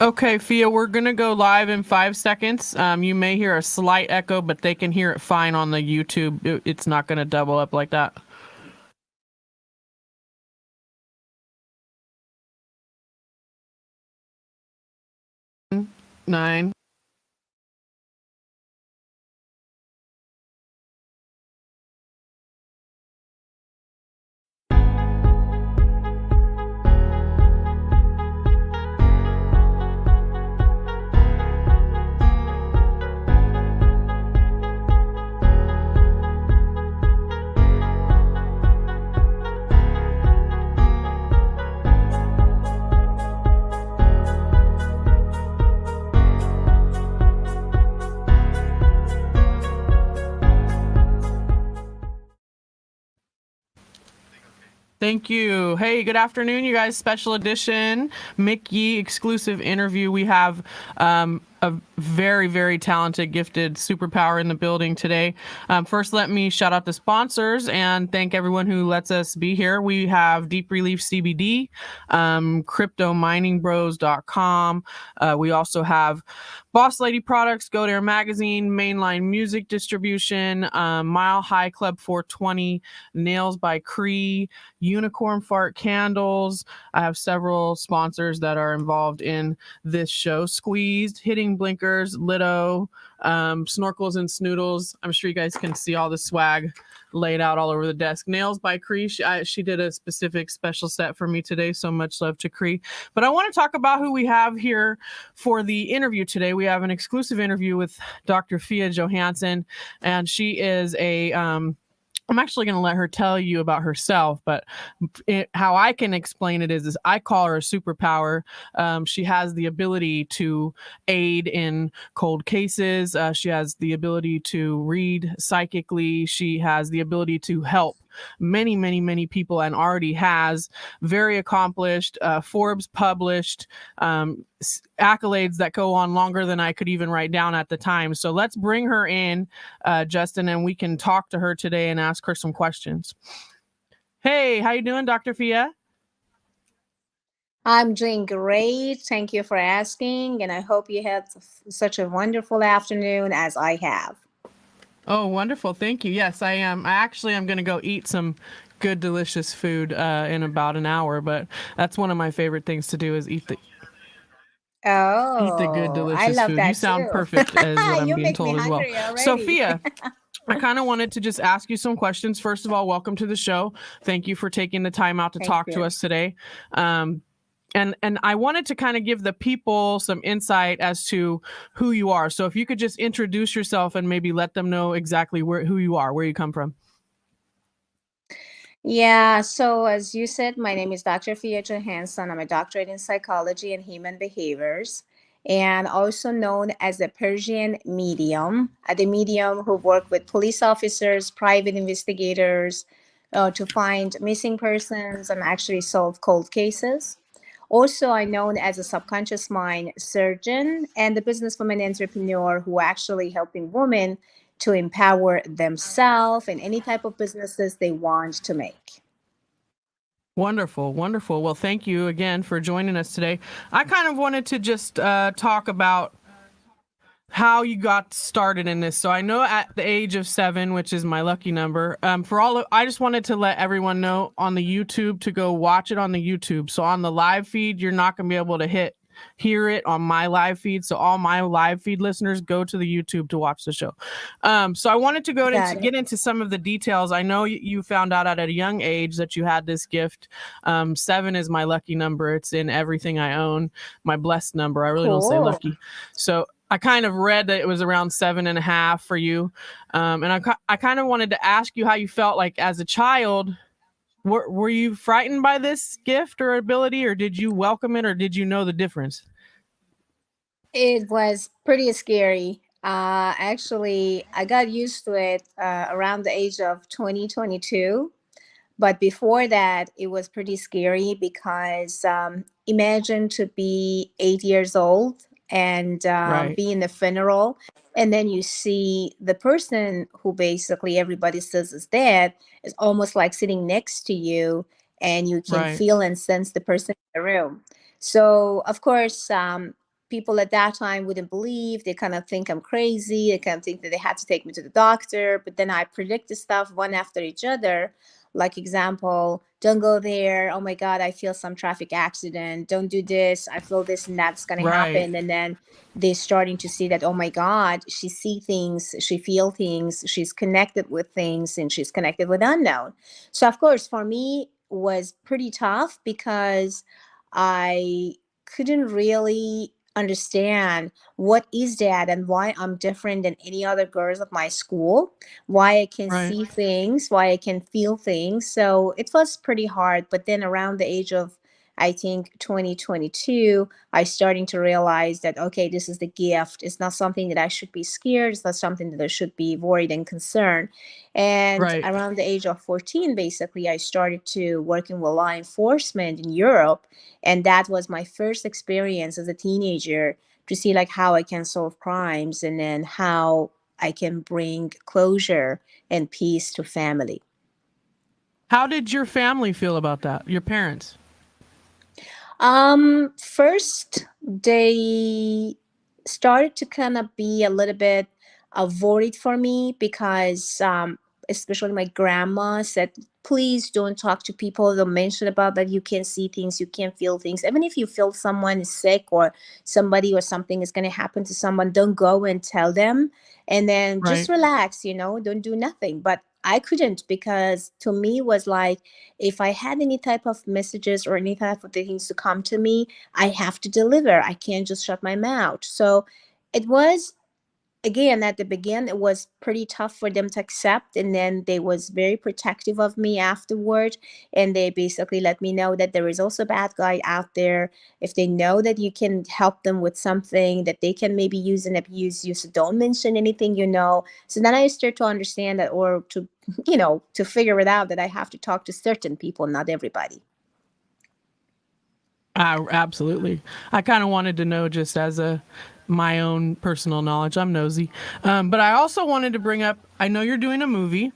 Okay, Fia, we're gonna go live in 5 seconds. You may hear a slight echo, but they can hear it fine on the YouTube. It's not gonna double up like that. 9. Thank you. Hey, good afternoon, you guys. Special edition McYeee exclusive interview. We have a very, very talented, gifted superpower in the building today. First, let me shout out the sponsors and thank everyone who lets us be here. We have Deep Relief CBD, CryptoMiningBros.com. We also have Boss Lady Products, Go There Magazine, Mainline Music Distribution, Mile High Club 420, Nails by Cree, Unicorn Fart Candles. I have several sponsors that are involved in this show. Squeezed, Hitting Blinkers, Litto, Snorkels and Snoodles. I'm sure you guys can see all the swag laid out all over the desk. Nails by Cree. She did a specific special set for me today, so much love to Cree. But I want to talk about who we have here for the interview today. We have an exclusive interview with Dr. Fia Johansson, and she is a I'm actually going to let her tell you about herself, but how I can explain it is I call her a superpower. She has the ability to aid in cold cases. She has the ability to read psychically. She has the ability to help many, many, many people and already has. Very accomplished, Forbes published, accolades that go on longer than I could even write down at the time. So let's bring her in, Justin, and we can talk to her today and ask her some questions. Hey, how you doing, Dr. Fia? I'm doing great. Thank you for asking, and I hope you had such a wonderful afternoon as I have. Oh, wonderful. Thank you. Yes, I am. I actually am going to go eat some good, delicious food in about an hour, but that's one of my favorite things to do is eat the good, Oh, I delicious love food. You that sound too. perfect, as what I'm You being make me told as well. hungry already. Sophia, I kind of wanted to just ask you some questions. First of all, welcome to the show. Thank you for taking the time out to Thank talk to you. us today. And I wanted to kind of give the people some insight as to who you are. So if you could just introduce yourself and maybe let them know exactly who you are, where you come from. Yeah, so as you said, my name is Dr. Fia Johansson. I'm a doctorate in psychology and human behaviors, and also known as the Persian medium, the medium who work with police officers, private investigators, to find missing persons and actually solve cold cases. Also, I'm known as a subconscious mind surgeon and the businesswoman entrepreneur who actually helping women to empower themselves in any type of businesses they want to make. Wonderful, wonderful. Well, thank you again for joining us today. I kind of wanted to just talk about how you got started in this. So I know at the age of 7, which is my lucky number, I just wanted to let everyone know on the YouTube to go watch it on the YouTube. So on the live feed, you're not going to be able to hear it on my live feed. So all my live feed listeners, go to the YouTube to watch the show. So I wanted to get into some of the details. I know you found out at a young age that you had this gift. 7 is my lucky number. It's in everything I own. My blessed number. I really don't say lucky. So I kind of read that it was around 7.5 for you. And I kind of wanted to ask you how you felt like as a child. Were you frightened by this gift or ability, or did you welcome it, or did you know the difference? It was pretty scary. Actually, I got used to it around the age of 2022. But before that, it was pretty scary because imagine to be 8 years old and Right. be in the funeral, and then you see the person who basically everybody says is dead is almost like sitting next to you, and you can Right. feel and sense the person in the room. So, of course, people at that time wouldn't believe. They kind of think I'm crazy. They kind of think that they had to take me to the doctor. But then I predicted stuff one after each other. Like, example, don't go there. Oh my God, I feel some traffic accident. Don't do this. I feel this and that's going to Right. happen. And then they're starting to see that, oh my God, she see things, she feel things, she's connected with things, and she's connected with unknown. So, of course, for me, was pretty tough because I couldn't really understand what is that and why I'm different than any other girls of my school, why I can Right. see things, why I can feel things. So it was pretty hard. But then around the age of, I think, 2022, I starting to realize that, okay, this is the gift. It's not something that I should be scared. It's not something that I should be worried and concerned. And Right. around the age of 14, basically, I started to working with law enforcement in Europe. And that was my first experience as a teenager to see like how I can solve crimes and then how I can bring closure and peace to family. How did your family feel about that? Your parents? First, they started to kind of be a little bit worried for me because, especially my grandma said, please don't talk to people. Don't mention about that. You can't see things, you can't feel things. Even if you feel someone is sick or somebody or something is going to happen to someone, don't go and tell them. And then just Right. relax, don't do nothing. But I couldn't because to me was like, if I had any type of messages or any type of things to come to me, I have to deliver. I can't just shut my mouth. So it was, again, at the beginning, it was pretty tough for them to accept. And then they was very protective of me afterward. And they basically let me know that there is also a bad guy out there. If they know that you can help them with something that they can maybe use and abuse you, so don't mention anything, So then I start to understand that, or to, to figure it out, that I have to talk to certain people, not everybody. Absolutely. I kind of wanted to know just as a my own personal knowledge. I'm nosy, but I also wanted to bring up. I know you're doing a movie,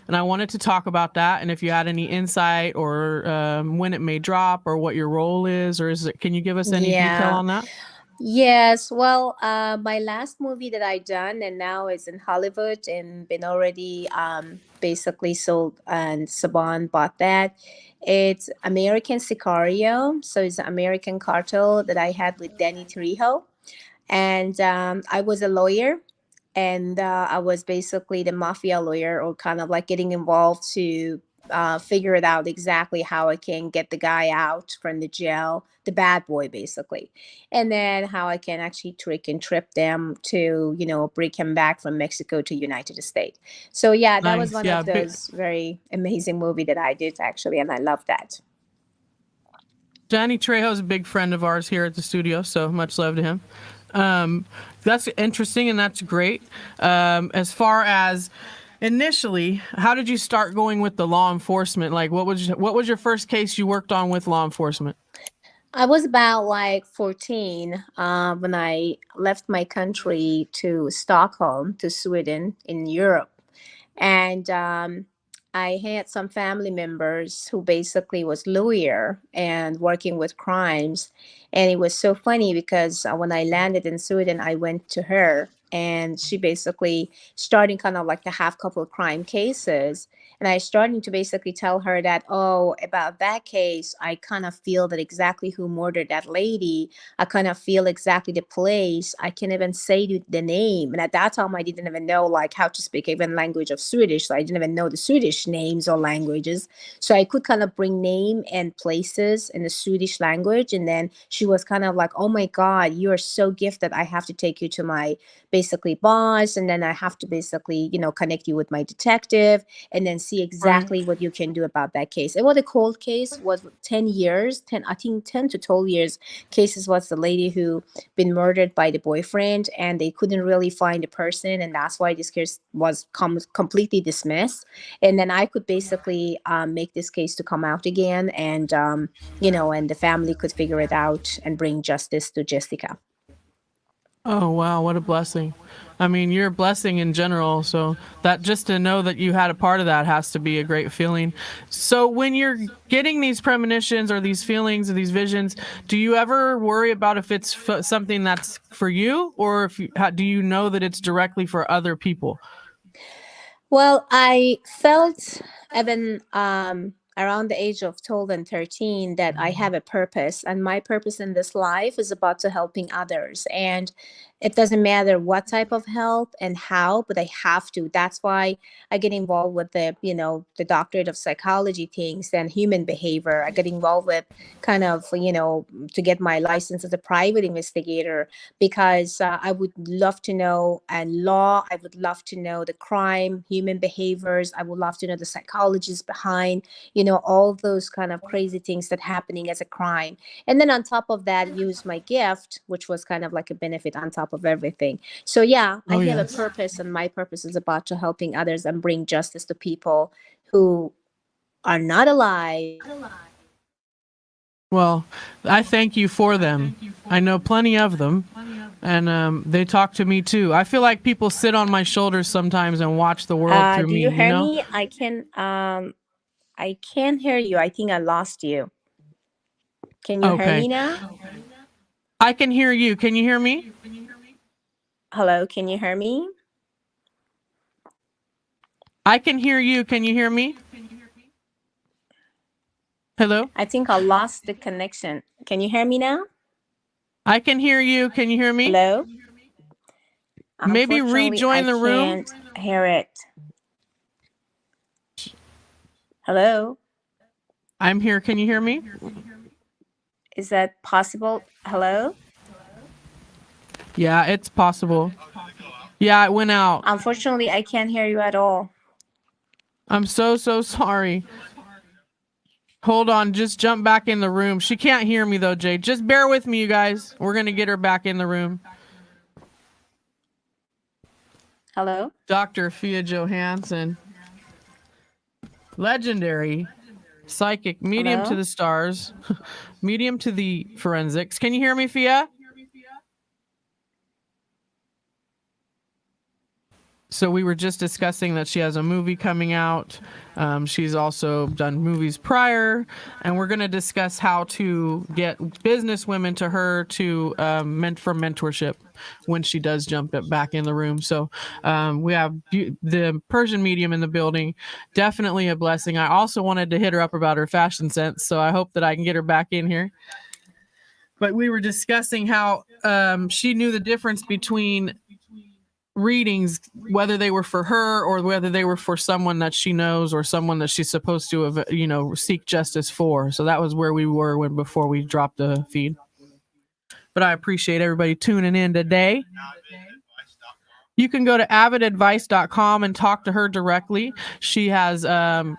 and I wanted to talk about that. And if you had any insight or when it may drop or what your role is, or is it? Can you give us any detail Yeah. on that? Yes, well, my last movie that I done and now is in Hollywood and been already basically sold, and Saban bought that. It's American Sicario, so it's an American cartel that I had with Danny Trejo, and I was a lawyer, and I was basically the mafia lawyer, or kind of like getting involved to figure it out exactly how I can get the guy out from the jail, the bad boy basically, and then how I can actually trick and trip them to, bring him back from Mexico to United States. So yeah, that was Nice. one Yeah. of those very amazing movie that I did actually, and I love that. Danny Trejo's a big friend of ours here at the studio, so much love to him. Um, that's interesting and that's great. As far as initially, how did you start going with the law enforcement? Like, what was your first case you worked on with law enforcement? I was about like 14 when I left my country to Stockholm, to Sweden in Europe. And I had some family members who basically was lawyer and working with crimes. And it was so funny because when I landed in Sweden, I went to her, and she basically starting kind of like to have couple of crime cases. And I starting to basically tell her that, oh, about that case, I kind of feel that exactly who murdered that lady. I kind of feel exactly the place. I can't even say the name. And at that time, I didn't even know like how to speak even language of Swedish. So I didn't even know the Swedish names or languages. So I could kind of bring name and places in the Swedish language. And then she was kind of like, oh my God, you are so gifted. I have to take you to my basically boss. And then I have to basically, connect you with my detective, and then see Right. exactly what you can do about that case. It was a cold case, was 10 years, 10, I think 10 to 12 years cases. Was the lady who been murdered by the boyfriend, and they couldn't really find the person, and that's why this case was completely dismissed. And then I could basically make this case to come out again, and and the family could figure it out and bring justice to Jessica. Oh wow, what a blessing. I mean, you're a blessing in general. So that just to know that you had a part of that has to be a great feeling. So when you're getting these premonitions or these feelings or these visions, do you ever worry about if it's something that's for you, or if you, do you know that it's directly for other people? Well, I felt even around the age of 12 and 13 that I have a purpose, and my purpose in this life is about to helping others. And it doesn't matter what type of help and how, but I have to. That's why I get involved with the doctorate of psychology things and human behavior. I get involved with kind of, to get my license as a private investigator, because I would love to know and law. I would love to know the crime, human behaviors. I would love to know the psychologists behind, all those kind of crazy things that happening as a crime. And then on top of that, use my gift, which was kind of like a benefit on top of everything. So yeah, I Oh, have a yes. purpose, and my purpose is about to helping others and bring justice to people who are not alive. Well, I thank you for them. I know plenty of them, and they talk to me too. I feel like people sit on my shoulders sometimes and watch the world through Do me, you you hear know? me? I can't hear you. I think I lost you. Can you hear Okay. me now? I can hear you. Can you hear me? Hello, can you hear me? I can hear you. Can you hear me? Hello? I think I lost the connection. Can you hear me now? I can hear you. Can you hear me? Hello? Maybe Unfortunately, I rejoin the room. can't hear it. Hello? I'm here. Can you hear me? Is that possible? Hello? Yeah, it's possible. Yeah, it went out. Unfortunately, I can't hear you at all. I'm so sorry. Hold on, just jump back in the room. She can't hear me though, Jay. Just bear with me, you guys. We're gonna get her back in the room. Hello? Dr. Fia Johansson, legendary psychic, medium to Hello? the stars, medium to the forensics. Can you hear me, Fia? So we were just discussing that she has a movie coming out. She's also done movies prior, and we're going to discuss how to get business women to her to for mentorship when she does jump back in the room. So we have the Persian medium in the building. Definitely a blessing. I also wanted to hit her up about her fashion sense, so I hope that I can get her back in here. But we were discussing how she knew the difference between readings, whether they were for her or whether they were for someone that she knows or someone that she's supposed to, seek justice for. So that was where we were before we dropped the feed. But I appreciate everybody tuning in today. You can go to avidadvice.com and talk to her directly. She has, her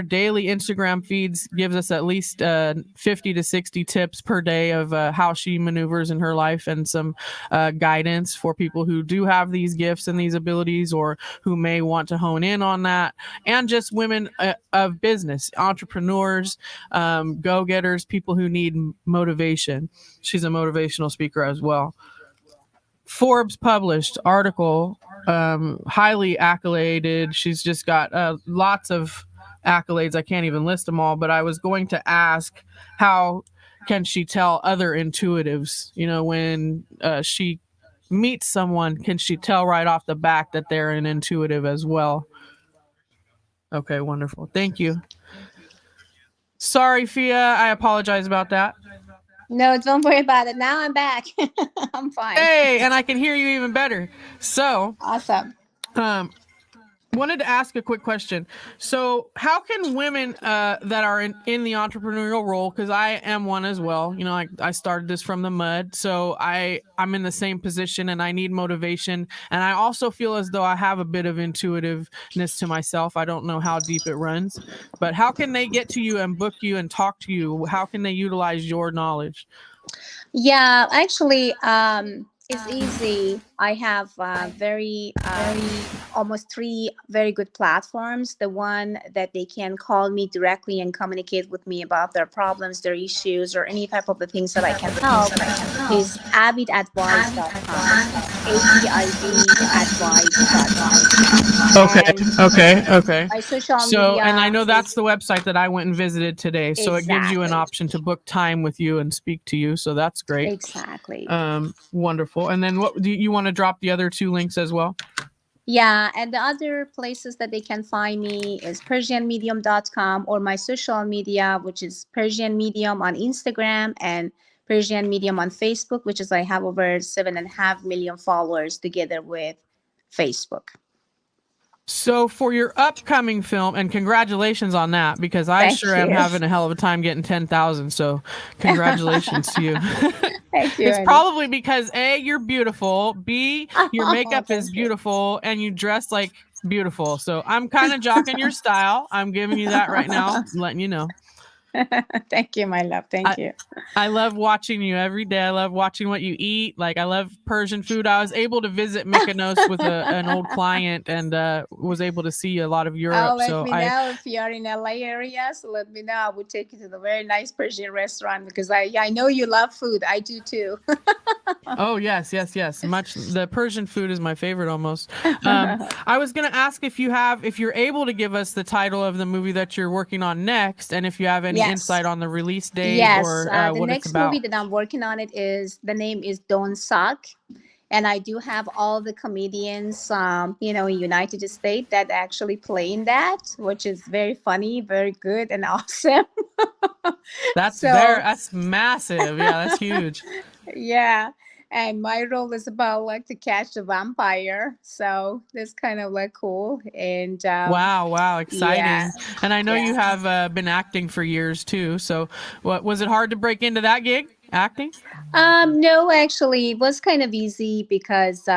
daily Instagram feeds gives us at least 50 to 60 tips per day of how she maneuvers in her life, and some guidance for people who do have these gifts and these abilities, or who may want to hone in on that, and just women of business, entrepreneurs, go-getters, people who need motivation. She's a motivational speaker as well. Forbes published article, highly accoladed. She's just got lots of accolades. I can't even list them all, but I was going to ask, how can she tell other intuitives, when she meets someone, can she tell right off the back that they're an intuitive as well? Okay, wonderful. Thank you. Sorry, Fia. I apologize about that. No, don't worry about it. Now I'm back. I'm fine. Hey, and I can hear you even better. So Awesome. Wanted to ask a quick question. So how can women that are in the entrepreneurial role, because I am one as well, I started this from the mud, so I'm in the same position and I need motivation, and I also feel as though I have a bit of intuitiveness to myself. I don't know how deep it runs, but how can they get to you and book you and talk to you? How can they utilize your knowledge? Yeah, actually, it's easy. I have almost three very good platforms. The one that they can call me directly and communicate with me about their problems, their issues, or any type of the things that I can help is abidadvice.com. abidadvice.com. Okay, And okay, okay. my social So, and I media know that's is the website that I went and visited today. So it gives you an exactly, option to book time with you and speak to you. So that's great. exactly. Wonderful. And then what do you want to drop the other two links as well? Yeah, and the other places that they can find me is PersianMedium.com or my social media, which is Persian Medium on Instagram and Persian Medium on Facebook, which is I have over 7.5 million followers together with Facebook. So for your upcoming film, and congratulations on that, because I Thank sure am you. having a hell of a time getting 10,000. So congratulations to you. Thank you, It's honey. probably because A, you're beautiful, B, your Oh, makeup is thank you. beautiful, and you dress like beautiful. So I'm kind of jocking your style. I'm giving you that right now, letting you know. Thank you, my love. Thank you. I love watching you every day. I love watching what you eat. Like, I love Persian food. I was able to visit Mykonos with an old client and was able to see a lot of Europe. Oh, let So me know if you're in LA area. So let me know. I will take you to the very nice Persian restaurant because I know you love food. I do too. Oh yes, yes, yes. Much the Persian food is my favorite almost. I was gonna ask if you're able to give us the title of the movie that you're working on next, and if you have any Yes. insight on the release date Yes. or The what it's next about. movie that I'm working on the name is Don't Suck. And I do have all the comedians, in United States that actually play in that, which is very funny, very good, and awesome. So That's massive. Yeah, that's huge. yeah, and my role is about like to catch the vampire. So that's kind of like cool. And Wow, wow, yeah, exciting. And I know yeah. you have been acting for years too. So, what was it hard to break into that gig? Acting? No, actually, it was kind of easy because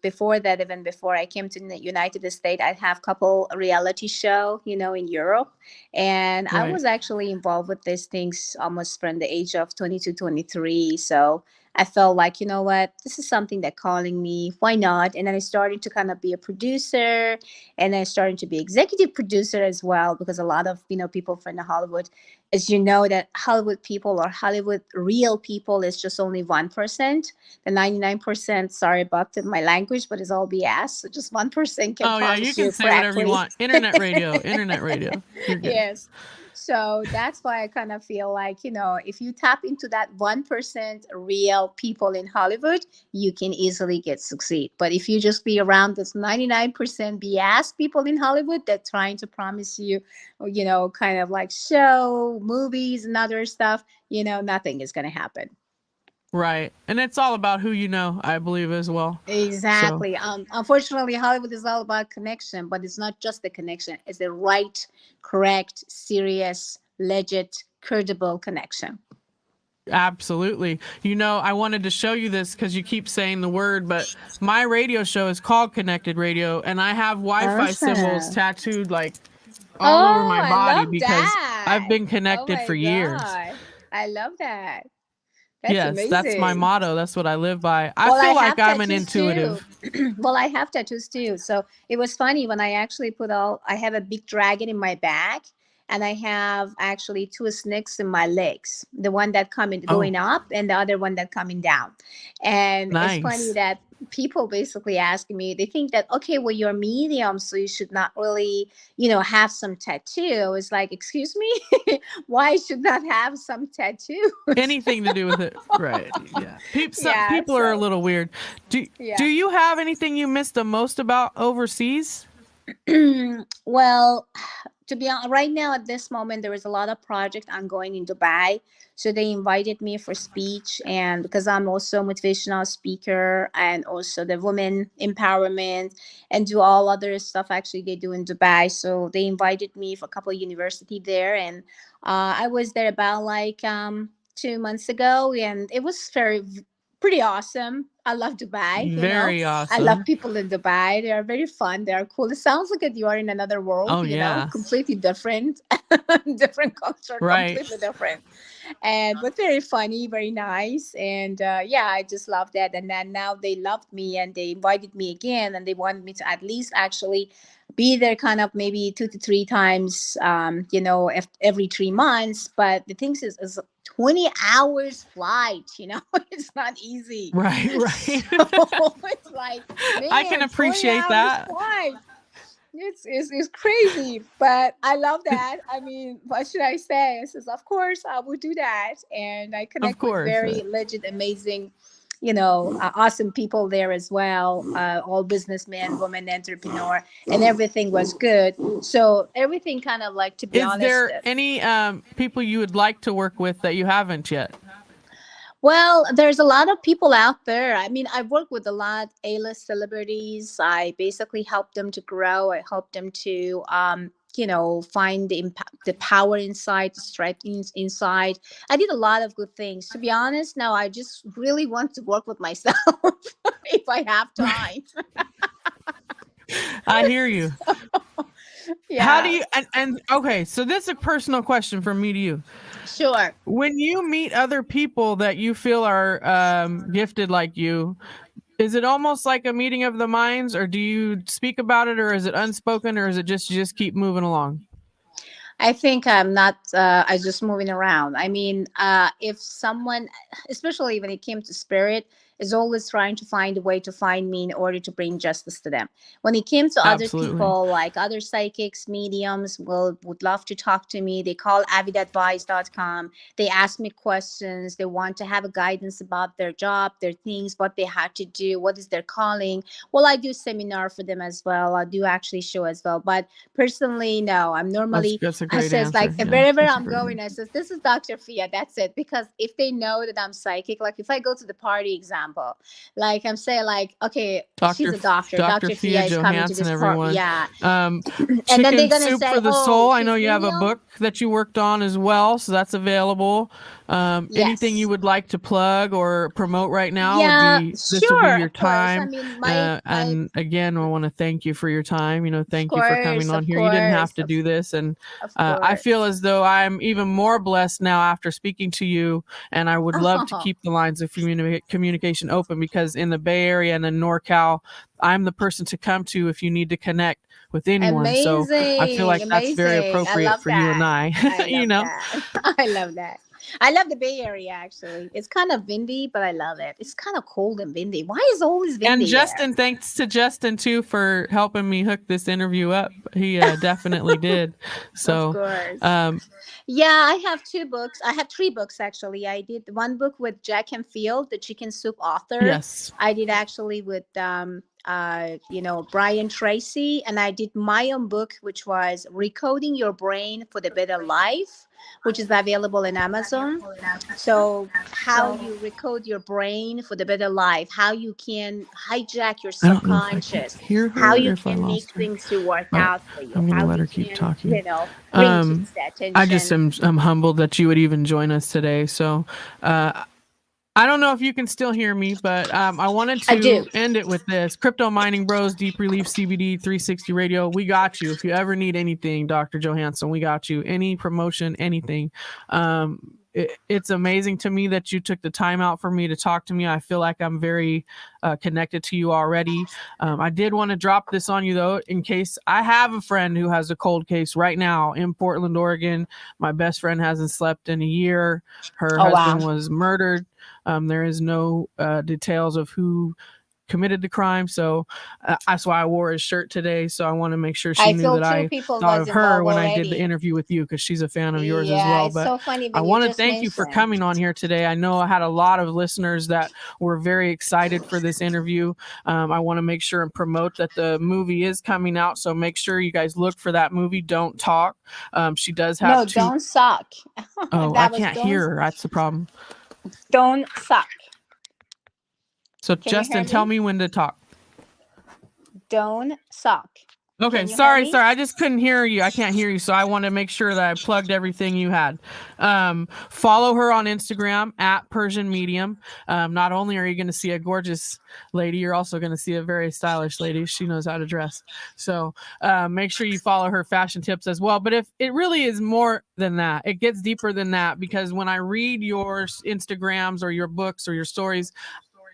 before that, even before I came to the United States, I have couple reality show, in Europe, and I Right. was actually involved with these things almost from the age of 22, 23. So I felt like, you know what, this is something that calling me. Why not? And then I started to kind of be a producer, and I started to be executive producer as well because a lot of people from the Hollywood, as you know, that Hollywood people or Hollywood real people is just only 1%. The 99%, sorry about my language, but it's all BS. So just 1% can Oh yeah, you promise can you say whatever you correctly. want. Internet radio, internet radio. You're good. Yes. So that's why I kind of feel like, if you tap into that 1% real people in Hollywood, you can easily get succeed. But if you just be around this 99% BS people in Hollywood that trying to promise you, kind of like show, movies and other stuff, nothing is going to happen. Right. And it's all about who you know, I believe as well. So, Exactly. Unfortunately, Hollywood is all about connection, but it's not just the connection. It's the right, correct, serious, legit, credible connection. absolutely. I wanted to show you this because you keep saying the word, but my radio show is called Connected Radio, and I have Wi-Fi symbols Awesome. tattooed like all over Oh, my I body love because I've that. been Oh connected my for years. God. I love that. That's Yes, that's my amazing. motto. That's what I live by. I Well, I feel like have I'm an tattoos too. intuitive. Well, I have tattoos too. So it was funny when I actually I have a big dragon in my back, and I have actually two snakes in my legs. The one that coming Oh, going up, and the other one that coming down. And it's funny nice. that people basically ask me. They think that okay, well, you're medium, so you should not really, have some tattoo. It's like, excuse me, why I should not have some tattoos? Anything to do with it, right? Yeah. Some Yeah. people are a So little weird. Do yeah. you have anything you missed the most about overseas? Well, to be honest, right now at this moment, there is a lot of project ongoing in Dubai. So they invited me for speech, and because I'm also a motivational speaker and also the women empowerment and do all other stuff actually they do in Dubai. So they invited me for a couple of university there, and I was there about like 2 months ago, and it was very Pretty awesome. I love Dubai, you know. Very I love awesome. people in Dubai. They are very fun. They are cool. It sounds like you are in another world, Oh you know, yeah. completely different, different culture, Right. completely different. And but very funny, very nice. And yeah, I just love that. And then now they loved me and they invited me again and they wanted me to at least actually be there kind of maybe 2 to 3 times you know, every 3 months. But the thing is 20 hours flight, you know. It's not easy. Right. So Right. it's like, I can man, 20 appreciate hours that. flight. It's crazy, but I love that. I mean, what should I say? I says, of course, I would do that, and I Of connect with course. very legit, amazing, you know, awesome people there as well. All businessmen, women, entrepreneur, and everything was good. So everything kind of like, to be Is honest. there any people you would like to work with that you haven't yet? Well, there's a lot of people out there. I mean, I work with a lot A-list celebrities. I basically help them to grow. I help them to, you know, find the impact, the power inside, the strength inside. I did a lot of good things. To be honest, now I just really want to work with myself if I have time. I hear you. How do Yeah, you and okay, so this is a personal question from me to you. sure. When you meet other people that you feel are gifted like you, is it almost like a meeting of the minds, or do you speak about it, or is it unspoken, or is it just you just keep moving along? I think I'm not, I just moving around. I mean, if someone, especially when it came to spirit, is always trying to find a way to find me in order to bring justice to them. When it came to other Absolutely. people, like other psychics, mediums, would love to talk to me. They call avidadvice.com. They ask me questions. They want to have a guidance about their job, their things, what they had to do, what is their calling. Well, I do seminar for them as well. I do actually show as well. But personally, no, I'm normally, That's a I great says answer. like, Yeah, wherever that's a I'm great going, I says, this is Dr. Fia. That's it. Because if they know that I'm psychic, like if I go to the party example, like I'm saying like, okay, she's a doctor. Dr. Dr. Fia Fia is coming to Johansson, this part. everyone. Yeah. Um, And then they're Chicken gonna Soup say, for the oh, Soul. I know she's you have a medium. book that you worked on as well, so that's available. Anything you Yes. would like to plug or promote right now would Yeah, be this would be sure, your of course. I time. mean, my And again, I want to thank you for your time. of Thank you for coming course, on of here. You didn't have course, to do this, and of I feel course. as though I'm even more blessed now after speaking to you. And I would love to Oh, keep the lines of communication open because in the Bay Area and in NorCal, I'm the person to come to if you need to connect with anyone. So I feel amazing, like that's very amazing. I appropriate love for you and that. I. I love that. I love that. I love the Bay Area actually. It's kind of windy, but I love it. It's kind of cold and windy. Why is it always And windy there? Justin, thanks to Justin too for helping me hook this interview up. He definitely did. Of So, course. um, Yeah, I have 2 books. I have 3 books actually. I did one book with Jack and Field, the chicken soup author. yes. I did actually with you know, Brian Tracy, and I did my own book, which was Recoding Your Brain for the Better Life, which is available in Amazon. So how you recode your brain for the better life, how you can hijack your I don't know if I can subconscious, hear how her or you if I can make lost her, things to work but out for you, I'm going to how let you her keep can, talking. you know, bring Um, things to I just attention. am I'm humbled that you would even join us today. So, I don't know if you can still hear me, but I wanted I do. to end it with this. Crypto Mining Bros, Deep Relief CBD 360 Radio. We got you. If you ever need anything, Dr. Johansson, we got you. Any promotion, anything. It's amazing to me that you took the time out for me to talk to me. I feel like I'm very connected to you already. I did want to drop this on you, though, in case I have a friend who has a cold case right now in Portland, Oregon. My best friend hasn't slept in a year. Her Oh wow. husband was murdered. There is no details of who committed the crime, so that's why I wore his shirt today. So I want to make sure she I knew feel that 2 I people thought was of her involved when I did the already. interview with you because she's a fan of yours as Yeah, well. it's But so funny I when you want to just thank you for mentioned. coming on here today. I know I had a lot of listeners that were very excited for this interview. I want to make sure and promote that the movie is coming out, so make sure you guys look for that movie. Don't Talk. She does have No, two. don't suck. Oh, I That was can't hear her. That's the problem. don't suck. So Can you hear Justin, tell me? me when to talk. Don't suck. Okay, Can you hear sorry, me? sorry. I just couldn't hear you. I can't hear you, so I want to make sure that I plugged everything you had. Follow her on Instagram at Persian Medium. Not only are you going to see a gorgeous lady, you're also going to see a very stylish lady. She knows how to dress. So make sure you follow her fashion tips as well. But if it really is more than that, it gets deeper than that, because when I read your Instagrams or your books or your stories,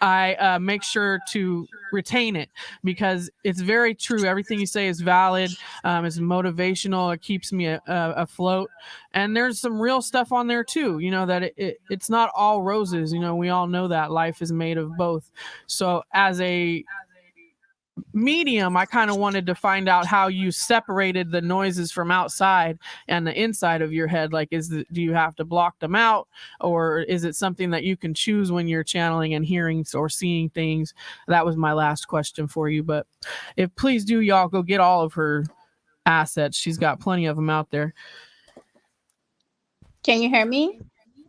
I make sure to retain it, because it's very true. Everything you say is valid. It's motivational. It keeps me afloat. And there's some real stuff on there too. You know that it's not all roses. You know, we all know that life is made of both. So as a medium, I kind of wanted to find out how you separated the noises from outside and the inside of your head. Like, do you have to block them out, or is it something that you can choose when you're channeling and hearing or seeing things? That was my last question for you. But if please do, y'all go get all of her assets. She's got plenty of them out there. Can you hear me?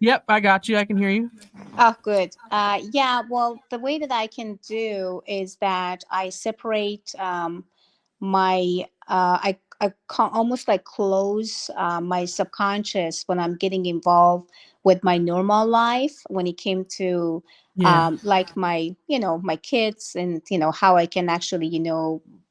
Yep, I got you. I can hear you. Oh, good. Yeah, well, the way that I can do is that I separate almost like close my subconscious when I'm getting involved with my normal life when it came to Yeah. like my, my kids, and how I can actually,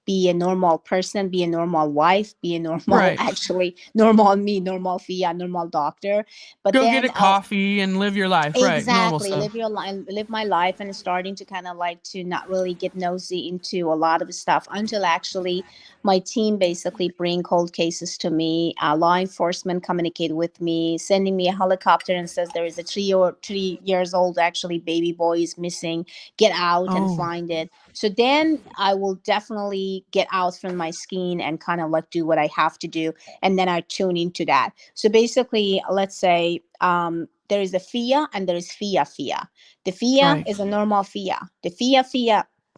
be a normal person, be a normal wife, be a normal, Right. actually normal me, normal Fia, normal doctor. But Go get then a coffee and live your life. Right. Normal exactly, stuff. live your life, live my life, and starting to kind of like to not really get nosy into a lot of stuff until actually my team basically bring cold cases to me. Law enforcement communicate with me, sending me a helicopter and says there is a 3 years old actually baby boy is missing. Get out and Oh, find it. So then I will definitely get out from my skin and kind of like do what I have to do, and then I tune into that. So basically, let's say there is a Fia and there is Fia. The Fia right. is a normal Fia. The Fia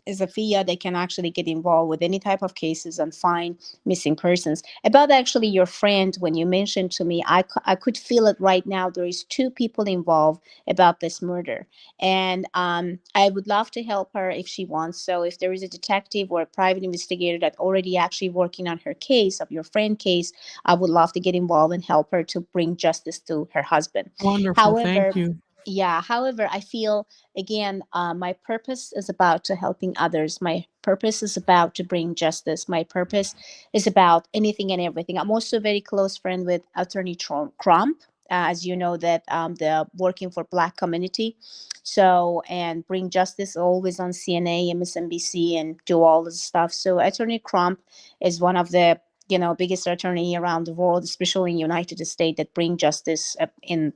is a Fia that can actually get involved with any type of cases and find missing persons. About actually your friend, when you mentioned to me, I could feel it right now. There is two people involved about this murder, and I would love to help her if she wants. So if there is a detective or a private investigator that already actually working on her case, of your friend case, I would love to get involved and help her to bring justice to her husband. Wonderful. Thank However, you. yeah, however, I feel again, my purpose is about to helping others. My purpose is about to bring justice. My purpose is about anything and everything. I'm also a very close friend with Attorney Crump. As you know, that the working for Black community, so and bring justice always on CNA, MSNBC, and do all this stuff. So Attorney Crump is one of the biggest attorney around the world, especially in United States, that bring justice in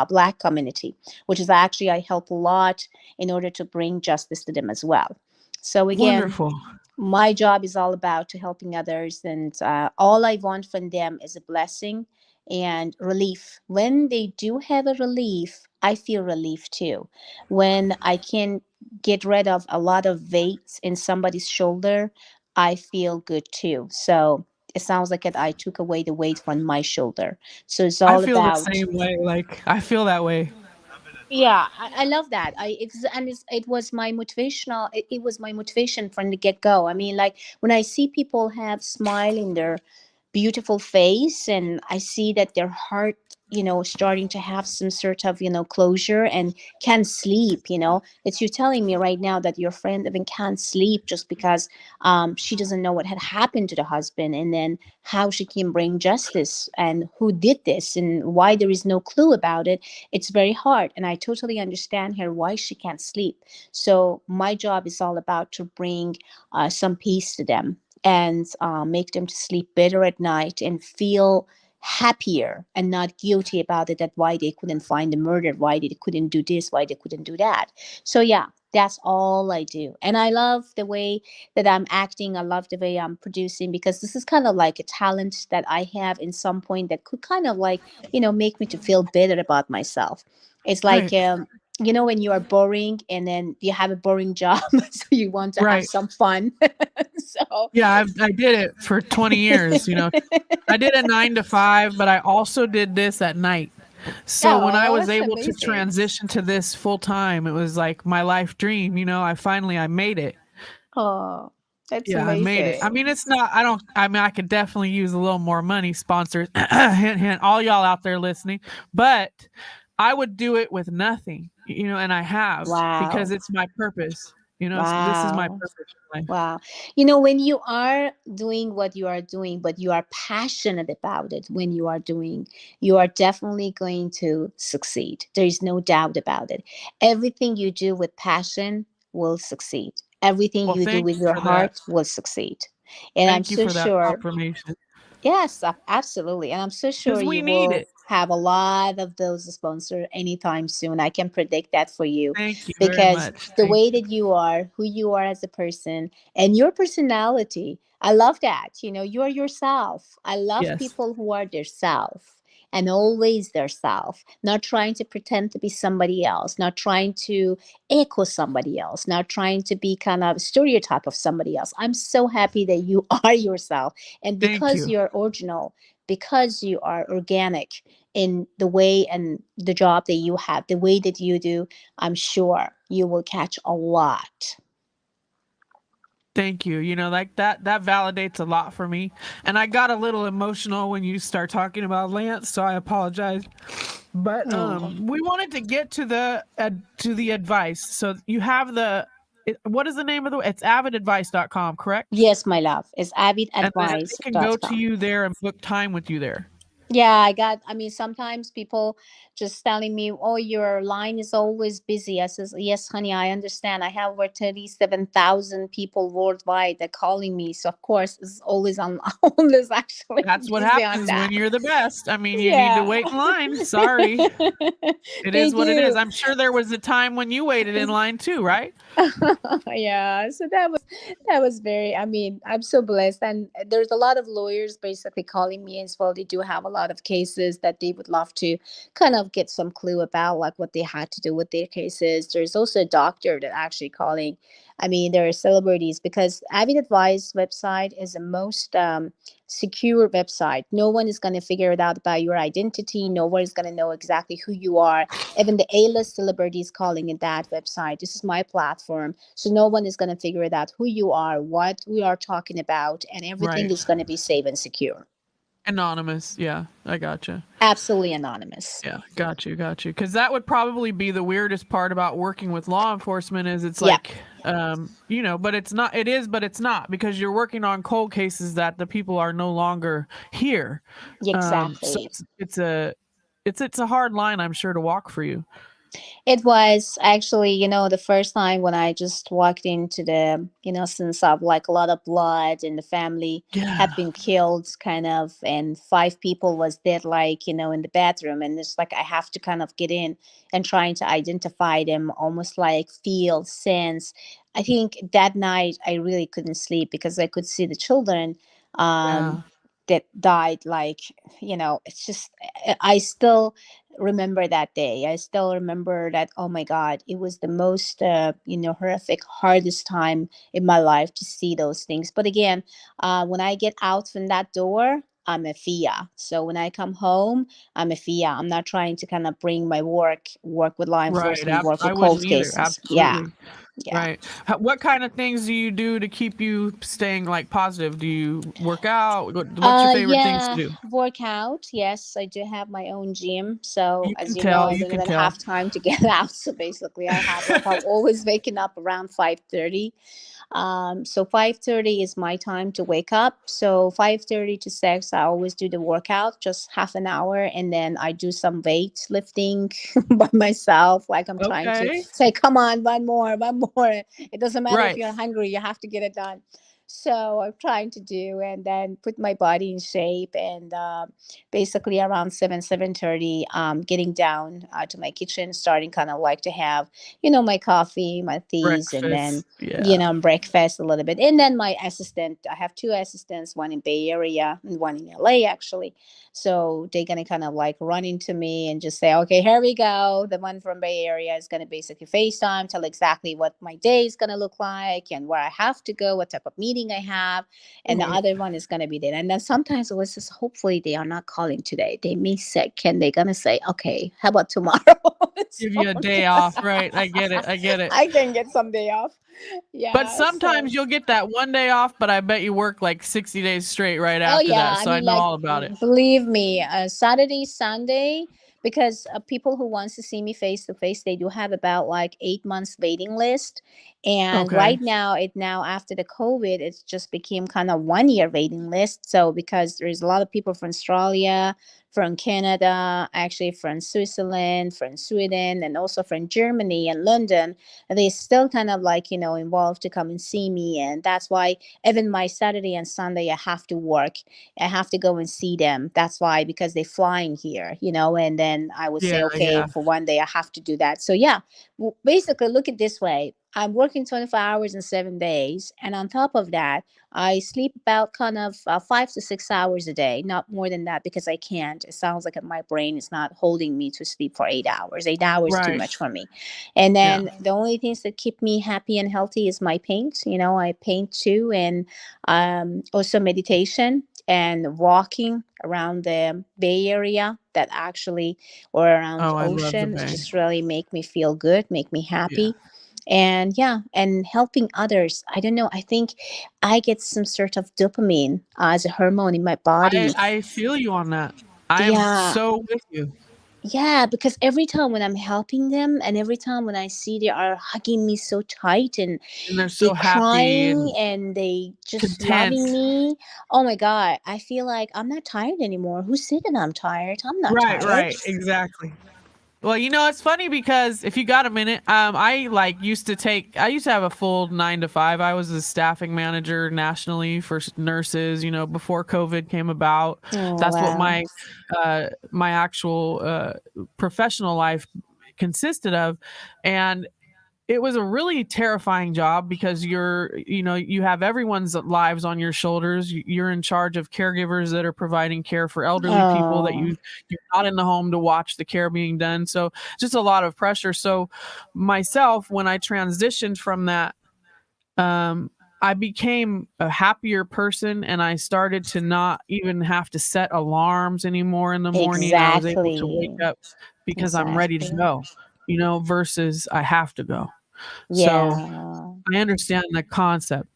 Black community, which is actually I help a lot in order to bring justice to them as well. So again, Wonderful. my job is all about to helping others, and all I want from them is a blessing and relief. When they do have a relief, I feel relief too. When I can get rid of a lot of weight in somebody's shoulder, I feel good too. So it sounds like I took away the weight from my shoulder. So it's I all feel the about, same way. Like, I feel that way. yeah, I love that. It was my motivational. It was my motivation from the get go. I mean, like when I see people have smile in their beautiful face, and I see that their heart, starting to have some sort of, closure and can sleep. It's you telling me right now that your friend even can't sleep just because she doesn't know what had happened to the husband, and then how she can bring justice and who did this and why there is no clue about it. It's very hard, and I totally understand her why she can't sleep. So my job is all about to bring some peace to them, and make them to sleep better at night and feel happier and not guilty about it, that why they couldn't find the murder, why they couldn't do this, why they couldn't do that. So yeah, that's all I do, and I love the way that I'm acting. I love the way I'm producing, because this is kind of like a talent that I have in some point that could kind of like make me to feel better about myself. It's like Right. when you are boring and then you have a boring job, so you want to have Right. some fun. So Yeah, I did it for 20 years. You know, I did a 9 to 5, but I also did this at night. So when I oh, was that's able to amazing. transition to this full time, it was like my life dream. You know, I made it. Oh. That's Yeah, I made it. I amazing. mean, it's not, I don't, I mean, I could definitely use a little more money, sponsors, hint, hint, all y'all out there listening, but I would do it with nothing, and I have because Wow. it's my purpose. This is my Wow. purpose in life. Wow. When you are doing what you are doing, but you are passionate about it, when you are doing, you are definitely going to succeed. There is no doubt about it. Everything you do with passion will succeed. Everything Well, you do thank with you your for that. heart will succeed. And I'm Thank you so for that sure. confirmation Yes, absolutely. And I'm so sure because we you need will it. have a lot of those sponsors anytime soon. I can predict that for you Thank you very because much. the Thank way you. that you are, who you are as a person, and your personality, I love that. You are yourself. I love Yes. people who are their self and always their self, not trying to pretend to be somebody else, not trying to echo somebody else, not trying to be kind of stereotype of somebody else. I'm so happy that you are yourself. And Thank because you. you're original, because you are organic in the way and the job that you have, the way that you do, I'm sure you will catch a lot. Thank you. Like that validates a lot for me. And I got a little emotional when you start talking about Lance, so I apologize. But Oh. we wanted to get to the advice. So you have what is the name of it's avidadvice.com, correct? Yes, my love. It's And then they can go to avidadvice.com. you there and book time with you there. Yeah, I mean, sometimes people just telling me, oh, your line is always busy. I says, yes, honey, I understand. I have over 37,000 people worldwide that calling me. So, of course, it's always on, always actually That's what busy on happens when that. you're the best. I mean, you need to Yeah. wait in line. Sorry. It They is what it is. do. I'm sure there was a time when you waited in line too, right? Yeah, so that was very, I mean, I'm so blessed. And there's a lot of lawyers basically calling me as well. They do have a lot of cases that they would love to kind of get some clue about, like what they had to do with their cases. There's also a doctor that actually calling. I mean, there are celebrities because Avid Advice website is the most secure website. No one is going to figure it out about your identity. No one is going to know exactly who you are. Even the A-list celebrities calling it that website. This is my platform. So no one is going to figure it out who you are, what we are talking about, and everything Right. is going to be safe and secure. Anonymous. Yeah, I gotcha. Absolutely anonymous. Yeah, got you. Because that would probably be the weirdest part about working with law enforcement is it's Yeah, like, but it's not. It is, but it's not because you're working on cold cases that the people are no longer here. So exactly. it's a hard line, I'm sure, to walk for you. It was actually, the first time when I just walked into the, since of like a lot of blood and the family had Yeah. been killed kind of, and five people was dead, like, in the bathroom. And it's like, I have to kind of get in and trying to identify them, almost like feel, sense. I think that night I really couldn't sleep because I could see the children um, Yeah. that died. Like, it's just, I still remember that day. I still remember that, oh my God, it was the most, horrific, hardest time in my life to see those things. But again, when I get out from that door, I'm a Fia. So when I come home, I'm a Fia. I'm not trying to kind of bring my work with law Right. enforcement, work I with wouldn't cold either. cases. Yeah. Absolutely. Yeah. Right. What kind of things do you do to keep you staying like positive? Do you work out? What's your favorite things to Yeah, do? workout. Yes, I do have my own gym. So You as can you know, tell. I You don't can even tell. have time to get out. So basically, I have like I'm always waking up around 5:30. So 5:30 is my time to wake up. So 5:30 to 6, I always do the workout, just half an hour, and then I do some weight lifting by myself. Like I'm trying to Okay. say, come on, one more, one more. It doesn't matter if Right. you're hungry, you have to get it done. So I'm trying to do and then put my body in shape and basically around 7:30 getting down to my kitchen, starting kind of like to have my coffee, my teas, and then Breakfast. Yeah. breakfast a little bit. And then my assistant, I have two assistants, one in Bay Area and one in LA actually. So they're gonna kind of like run into me and just say, okay, here we go. The one from Bay Area is gonna basically FaceTime, tell exactly what my day is gonna look like and where I have to go, what type of meeting meeting I have, and the Right. other one is gonna be there. And then sometimes it was just hopefully they are not calling today. They may sick, and they're gonna say, okay, how about tomorrow? Give you a So day off, right? I get it. I get it. I can get some day off. But Yeah. So sometimes you'll get that one day off, but I bet you work like 60 days straight right oh after yeah, that. I So I mean, know like, all about it. believe me, Saturday, Sunday, because people who wants to see me face to face, they do have about like 8 months waiting list, and Okay. right now, it now after the COVID, it's just became kind of 1 year waiting list. So because there's a lot of people from Australia, from Canada, actually from Switzerland, from Sweden, and also from Germany and London, and they still kind of like involved to come and see me, and that's why even my Saturday and Sunday, I have to work. I have to go and see them. That's why, because they're flying here, and then I would Yeah, say, okay, yeah. for one day, I have to do that. So, yeah, basically, look at this way. I'm working 24 hours in 7 days. And on top of that, I sleep about kind of 5 to 6 hours a day, not more than that, because I can't. It sounds like my brain is not holding me to sleep for 8 hours. 8 hours is too Right. much for me. And Yeah. then the only things that keep me happy and healthy is my paint. I paint too, and also meditation and walking around the Bay Area, that actually, or around Oh, I love the ocean, it Bay. just really make me feel good, make me Yeah. happy. And yeah, and helping others. I don't know. I think I get some sort of dopamine as a hormone in my I body. I feel you on that. I am Yeah, so with you. yeah, because every time when I'm helping them, and every time when I see they are hugging me so tight, and And they're they so happy crying, and and they just loving content. me, oh my God, I feel like I'm not tired anymore. Who said that I'm tired? I'm not Right, tired. right. Exactly. Well, it's funny because if you got a minute, I used to have a full 9 to 5. I was a staffing manager nationally for nurses, before COVID came about. Oh That's what wow. my actual professional life consisted of. And it was a really terrifying job because you have everyone's lives on your shoulders. You're in charge of caregivers that are providing care for elderly people that Oh, you're not in the home to watch the care being done. So just a lot of pressure. So myself, when I transitioned from that, um, I became a happier person, and I started to not even have to set alarms anymore in the morning. I was able to wake exactly. up because I'm ready to Exactly. go, versus I have to go. So Yeah. I understand the concept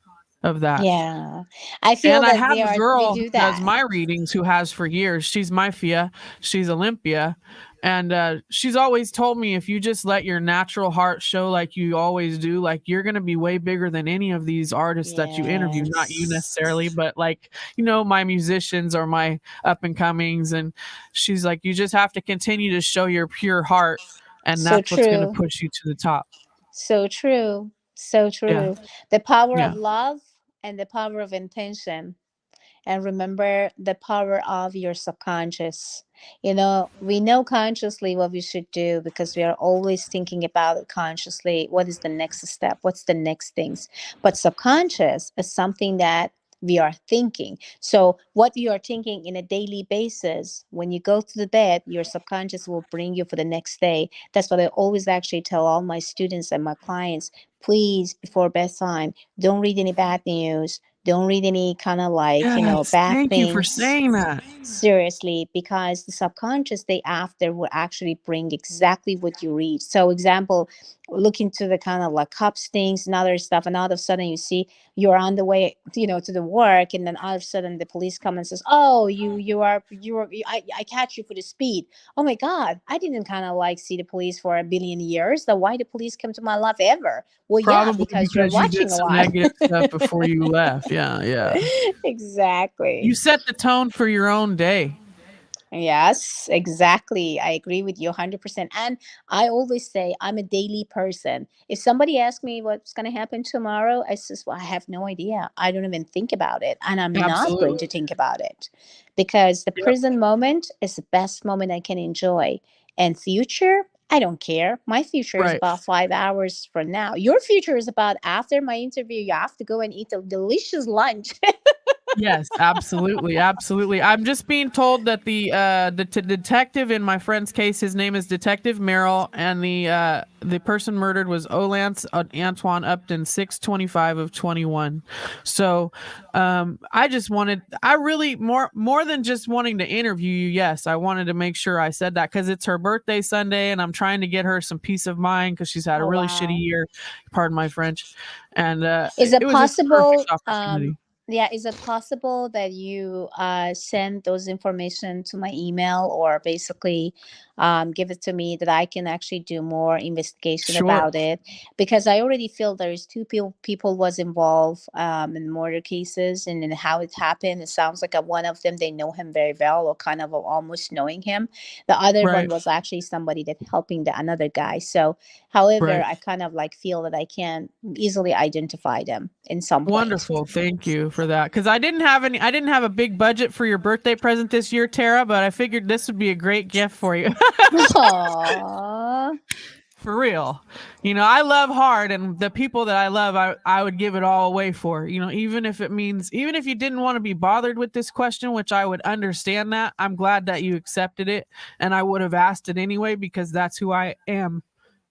of that. Yeah. I feel And I that have a they girl who do does that. my readings who has for years. She's my Fia. She's Olympia. And she's always told me if you just let your natural heart show like you always do, like you're going to be way bigger than any of these artists that you interview. Not you Yes. necessarily, but like, my musicians or my up and comings. And she's like, you just have to continue to show your pure heart. And So that's what's going to true. push you to the top. So true. So Yeah. true. The power of Yeah. love and the power of intention. And remember the power of your subconscious. We know consciously what we should do because we are always thinking about it consciously. What is the next step? What's the next things? But subconscious is something that we are thinking. So what you are thinking in a daily basis, when you go to the bed, your subconscious will bring you for the next day. That's what I always actually tell all my students and my clients. Please, before bedtime, don't read any bad news, don't read any kind of like, Yes. bad Thank you for things. saying that. Seriously, because the subconscious day after will actually bring exactly what you read. So, example, look into the kind of like cups things and other stuff, and all of a sudden you see you're on the way, to the work, and then all of a sudden the police come and says, "Oh, I catch you for the speed." Oh my God, I didn't kind of like see the police for a billion years. So why the police come to my life ever? Well, yeah, Probably because you're because you watching did a some lot. negative stuff before you left. Yeah, yeah. You Exactly. set the tone for your own day. Yes, exactly. I agree with you 100%. And I always say I'm a daily person. If somebody asks me what's going to happen tomorrow, I says, well, I have no idea. I don't even think about it. And I'm not going Absolutely. to think about it because the Yep. present moment is the best moment I can enjoy. And future, I don't care. My future is Right. about 5 hours from now. Your future is about after my interview, you have to go and eat a delicious lunch. Yes, absolutely, absolutely. I'm just being told that the detective in my friend's case, his name is Detective Merrill, and the person murdered was Olance Antoine Upton, 625 of 21. So, I really more than just wanting to interview you. Yes, I wanted to make sure I said that because it's her birthday Sunday, and I'm trying to get her some peace of mind because she's had a Oh, really shitty wow. year. Pardon my French, and Is it it was just a perfect possible, opportunity. yeah, is it possible that you send those information to my email, or basically give it to me that I can actually do more investigation Sure. about it? Because I already feel there's two people was involved in murder cases, and in how it happened. It sounds like one of them, they know him very well, or kind of almost knowing him. The other one Right. was actually somebody that helping the another guy. So, however, Right. I kind of like feel that I can easily identify them in some point. Wonderful. Thank you for that. Because I didn't have a big budget for your birthday present this year, Tara, but I figured this would be a great gift for you. Aww. For real. I love hard, and the people that I love, I would give it all away for. Even if it means, even if you didn't want to be bothered with this question, which I would understand that, I'm glad that you accepted it. And I would have asked it anyway because that's who I am,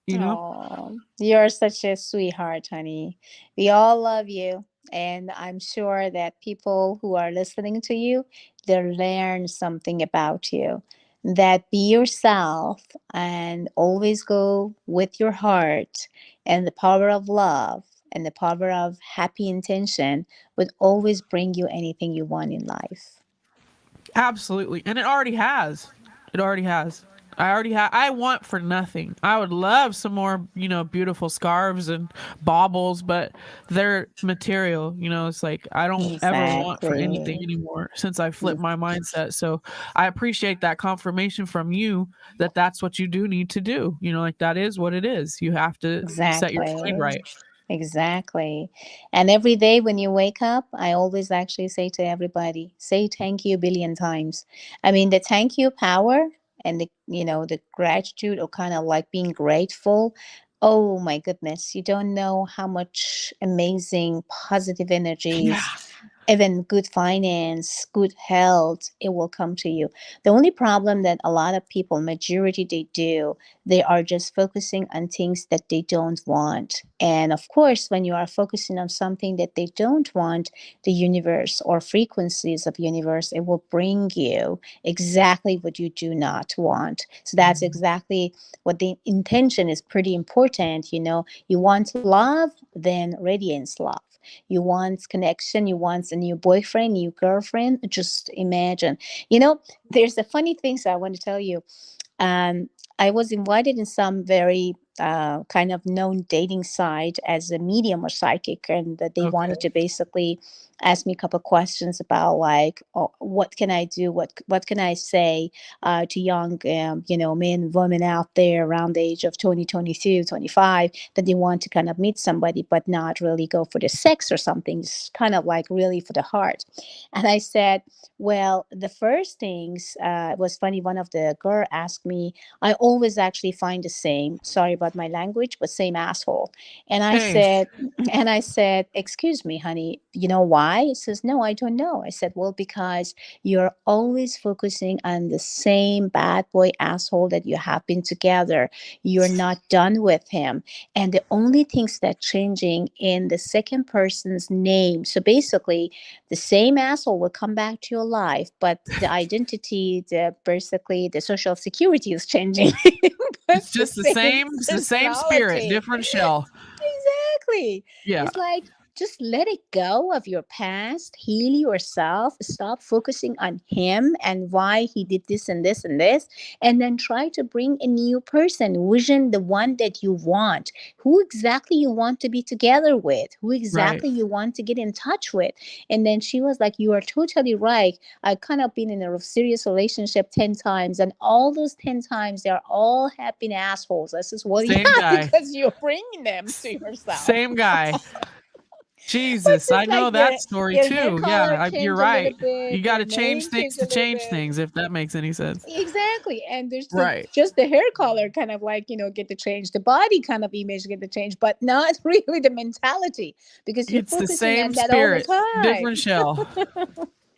you know? Oh, you're such a sweetheart, honey. We all love you. And I'm sure that people who are listening to you, they'll learn something about you. That be yourself and always go with your heart, and the power of love and the power of happy intention would always bring you anything you want in life. Absolutely. And it already has. It already has. I want for nothing. I would love some more, beautiful scarves and baubles, but they're material. It's like I don't ever want for anything Exactly. anymore since I flipped my mindset. So I appreciate that confirmation from you that that's what you do need to do. Like that is what it is. You have to set your mind Exactly. right. Exactly. And every day when you wake up, I always actually say to everybody, say thank you a billion times. I mean, the thank you power and the gratitude, or kind of like being grateful. Oh my goodness, you don't know how much amazing positive Yeah. energies, even good finance, good health, it will come to you. The only problem that a lot of people, majority, they do, they are just focusing on things that they don't want. And of course, when you are focusing on something that they don't want, the universe or frequencies of universe, it will bring you exactly what you do not want. So that's exactly what the intention is, pretty important. You want love, then radiance love. You want connection, you want a new boyfriend, new girlfriend. Just imagine. There's a funny things I want to tell you. um, I was invited in some very kind of known dating site as a medium or psychic, and that they wanted Okay. to basically ask me a couple questions about, like, oh, what can I do, what can I say to young men and women out there around the age of 20, 22, 25, that they want to kind of meet somebody but not really go for the sex or something, it's kind of like really for the heart. And I said, well, the first things, was funny. One of the girl asked me, I always actually find the same, sorry about my language, but same asshole. And I Hey. said, excuse me, honey, you know why? It says, no, I don't know. I said, well, because you're always focusing on the same bad boy asshole that you have been together. You're not done with him. And the only things that changing in the second person's name. So basically, the same asshole will come back to your life, but the identity, basically the social security is changing. But It's the just same it's the same spirit, personality. different shell. Exactly. Yeah. It's like, just let it go of your past, heal yourself, stop focusing on him and why he did this and this and this, and then try to bring a new person, vision the one that you want, who exactly you want to be together with, who Right. exactly you want to get in touch with. And then she was like, you are totally right. I kind of been in a serious relationship 10 times, and all those 10 times they're all have been assholes. I says, well, yeah, Same guy. because you're bringing them to yourself. Same guy. It's Jesus, I just like know that story your hair too. Yeah, color you're change a little right. bit, You got your to change name things change a to little change bit. things, if that makes any sense. Exactly. And there's Right. just the hair color kind of like, get to change, the body kind of image get to change, but not really the mentality, because you're It's the focusing same on that all the spirit, time. different shell.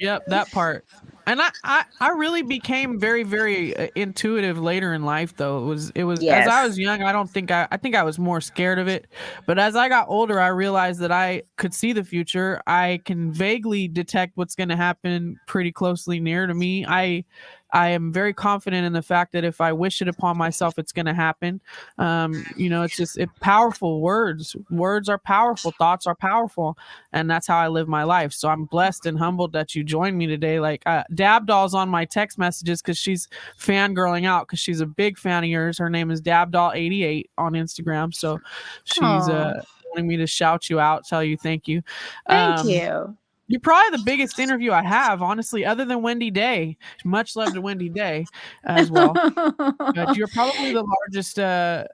Yep, that part. And I really became very, very intuitive later in life, though. It was as I Yes. was young, I think I was more scared of it. But as I got older, I realized that I could see the future. I can vaguely detect what's going to happen pretty closely near to me. I am very confident in the fact that if I wish it upon myself, it's going to happen. It's just powerful words. Words are powerful. Thoughts are powerful, and that's how I live my life. So I'm blessed and humbled that you joined me today. Like Dab Doll's on my text messages because she's fangirling out because she's a big fan of yours. Her name is Dabdoll88 on Instagram. So she's Oh, wanting me to shout you out, tell you thank you. thank Um, you. you're probably the biggest interview I have, honestly, other than Wendy Day. Much love to Wendy Day as well. But you're probably the largest uh,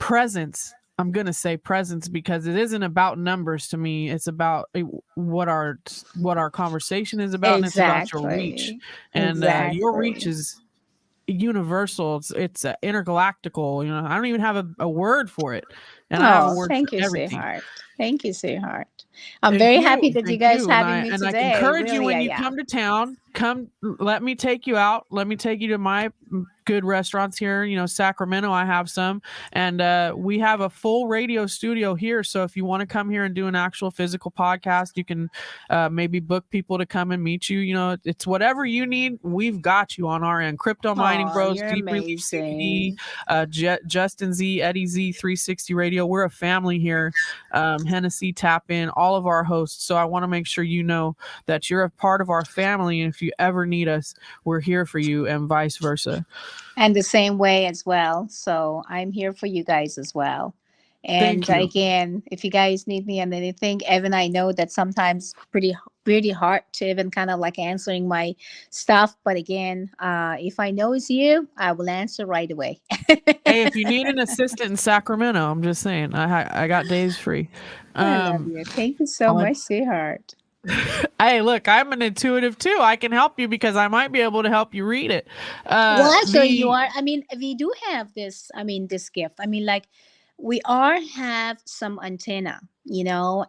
presence. I'm gonna say presence because it isn't about numbers to me. It's about what our conversation is about, and it's about your reach. Exactly. And your reach Exactly. is universal. It's intergalactical. I don't even have a word for it, and I have a Oh, word for thank you, everything. sweetheart. Thank you, sweetheart. I'm very happy that you Thank guys you, and having I me and I can today. encourage you Really, when I you come am. to town. Come, let me take you out. Let me take you to my good restaurants here. Sacramento, I have some, and we have a full radio studio here. So if you want to come here and do an actual physical podcast, you can maybe book people to come and meet you. It's whatever you need. We've got you on our end. Crypto Mining Oh, Bros, you're Deep Relief CBD, amazing. Justin Z, Eddie Z, 360 Radio. We're a family here. Hennessy, Tap In, all of our hosts. So I want to make sure you know that you're a part of our family. And if you ever need us, we're here for you, and vice versa. And the same way as well. So I'm here for you guys as well. And Thank you. again, if you guys need me on anything, Evan, I know that sometimes pretty hard to even kind of like answering my stuff. But again, if I know it's you, I will answer right away. Hey, if you need an assistant in Sacramento, I'm just saying, I got days free. I love Um, you. Thank you so uh, much, sweetheart. hey, look, I'm an intuitive too. I can help you because I might be able to help you read it. Well, actually, you The are. I mean, we do have this. I mean, this gift. I mean, like, we are have some antenna,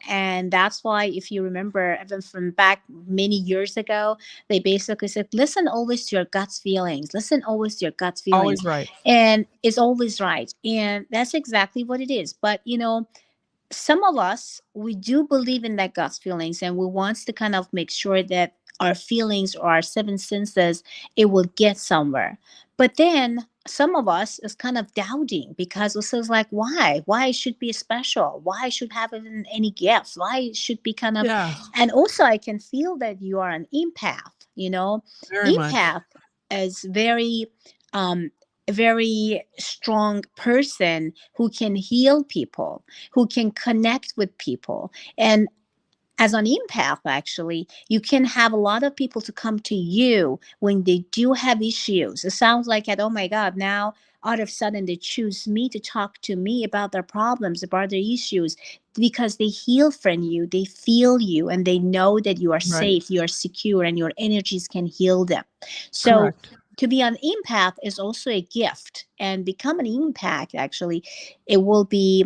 and that's why, if you remember, even from back many years ago, they basically said, "Listen always to your gut's feelings. Listen always to your gut's feelings," always right. and it's always right, and that's exactly what it is. But some of us, we do believe in that gut feelings, and we want to kind of make sure that our feelings or our seven senses, it will get somewhere. But then some of us is kind of doubting, because it says like, why it should be special, why I should have even any gifts, why it should be kind of. Yeah, And also I can feel that you are an empath. very much. Empath is um very strong person who can heal people, who can connect with people. And as an empath, actually, you can have a lot of people to come to you when they do have issues. It sounds like, oh my God, now all of a sudden they choose me to talk to me about their problems, about their issues, because they heal from you, they feel you, and they know that you are Right. safe, you are secure, and your energies can heal them. So Correct. to be an empath is also a gift, and become an empath, actually, it will be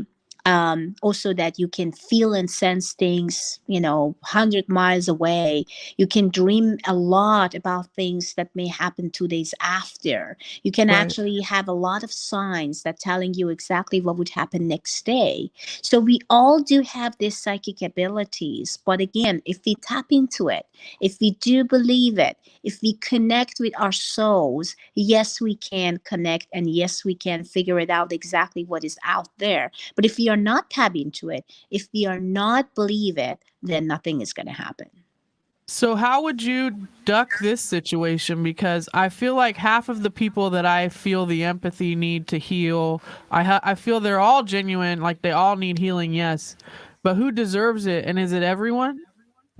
also that you can feel and sense things 100 miles away. You can dream a lot about things that may happen 2 days after. You can Right. actually have a lot of signs that telling you exactly what would happen next day. So we all do have these psychic abilities, but again, if we tap into it, if we do believe it, if we connect with our souls, yes, we can connect, and yes, we can figure it out exactly what is out there. But if we are not tap into it, if we are not believe it, then nothing is going to happen. So how would you duck this situation? Because I feel like half of the people that I feel the empathy need to heal, I feel they're all genuine, like they all need healing, yes. But who deserves it? And is it everyone?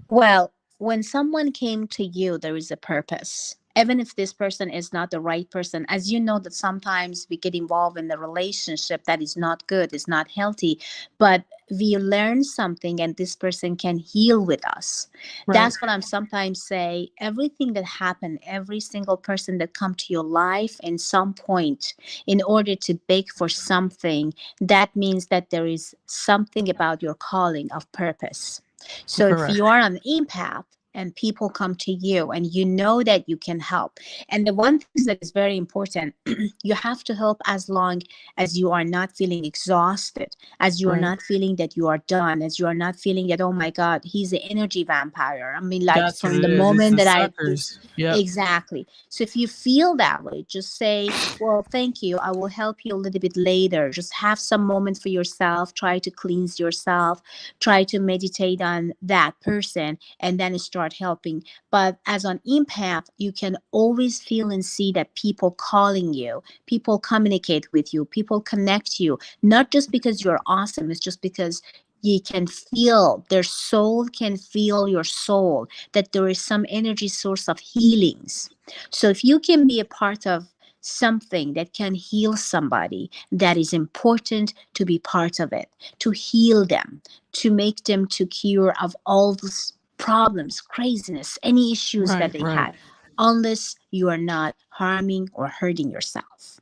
Well, when someone came to you, there is a purpose. even if this person is not the right person. As you know, that sometimes we get involved in a relationship that is not good, is not healthy, but we learn something and this person can heal with us. Right. That's what I'm sometimes say. Everything that happened, every single person that come to your life in some point in order to beg for something, that means that there is something about your calling of purpose. So if Correct. you are an empath and people come to you and you know that you can help, and the one thing that is very important, you have to help as long as you are not feeling exhausted, as you are Right. not feeling that you are done, as you are not feeling that, oh my God, he's an energy vampire. I mean, like That's what from it the is. It's moment the that suckers. Yep. exactly. So if you feel that way, just say, well, thank you. I will help you a little bit later. Just have some moment for yourself. Try to cleanse yourself. Try to meditate on that person and then start helping. But as an empath, you can always feel and see that people calling you, people communicate with you, people connect you, not just because you're awesome. It's just because you can feel their soul, can feel your soul, that there is some energy source of healings. So if you can be a part of something that can heal somebody, that is important to be part of it, to heal them, to make them to cure of all those problems, craziness, any issues that Right. they Right. had, unless you are not harming or hurting yourself.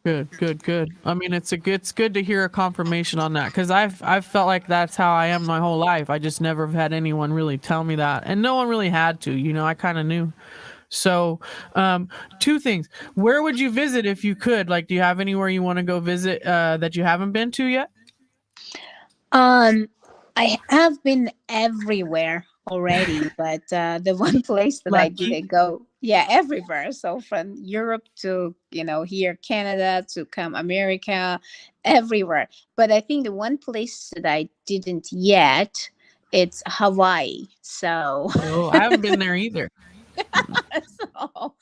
Good, good, good. I mean, it's good to hear a confirmation on that because I've felt like that's how I am my whole life. I just never have had anyone really tell me that, and no one really had to. You know, I kind of knew. So, two things. Where would you visit if you could? Like, do you have anywhere you want to go visit that you haven't been to yet? Um, I have been everywhere already, but the one place that I Lucky. didn't go, yeah, everywhere. So from Europe to, here, Canada to come America, everywhere. But I think the one place that I didn't yet, it's Hawaii. So, Oh, I haven't been there either. so,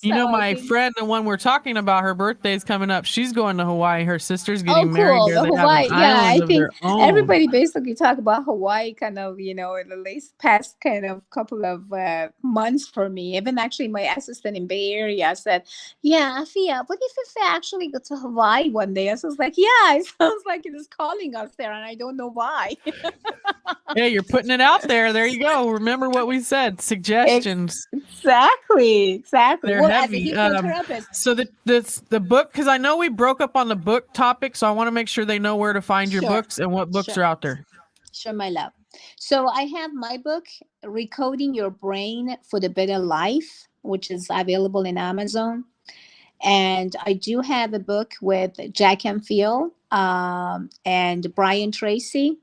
You so know, I my think, friend, the one we're talking about, her birthday's coming up. She's going to Hawaii. Her sister's oh, getting married cool. there. The They have an Hawaii. Yeah, island I of think their own. everybody basically talk about Hawaii kind of, in the least past kind of couple of months for me. Even actually my assistant in Bay Area said, yeah, Fia, what if I actually go to Hawaii one day? I was like, yeah, it sounds like it is calling us there and I don't know why. Yeah, you're putting it out there. There you go. Remember what we said. Suggestions. Exactly. They're Well, as a heavy. hypnotherapist, So the book, because I know we broke up on the book topic, so I want to make sure they know where to find your sure, books and what books sure. are out there. Sure, my love. So I have my book, Recoding Your Brain for the Better Life, which is available in Amazon. And I do have a book with Jack and Phil and Brian Tracy.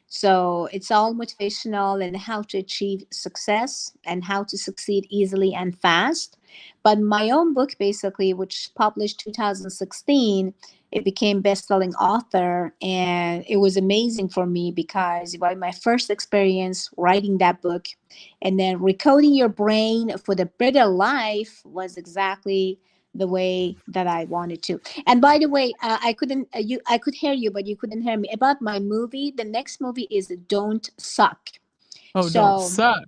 So it's all motivational and how to achieve success and how to succeed easily and fast. But my own book, basically, which published 2016, it became best-selling author, and it was amazing for me because it was my first experience writing that book, and then recoding your brain for the better life was exactly the way that I wanted to. And by the way, I couldn't I could hear you, but you couldn't hear me about my movie. The next movie is Don't Suck. Oh, don't So suck.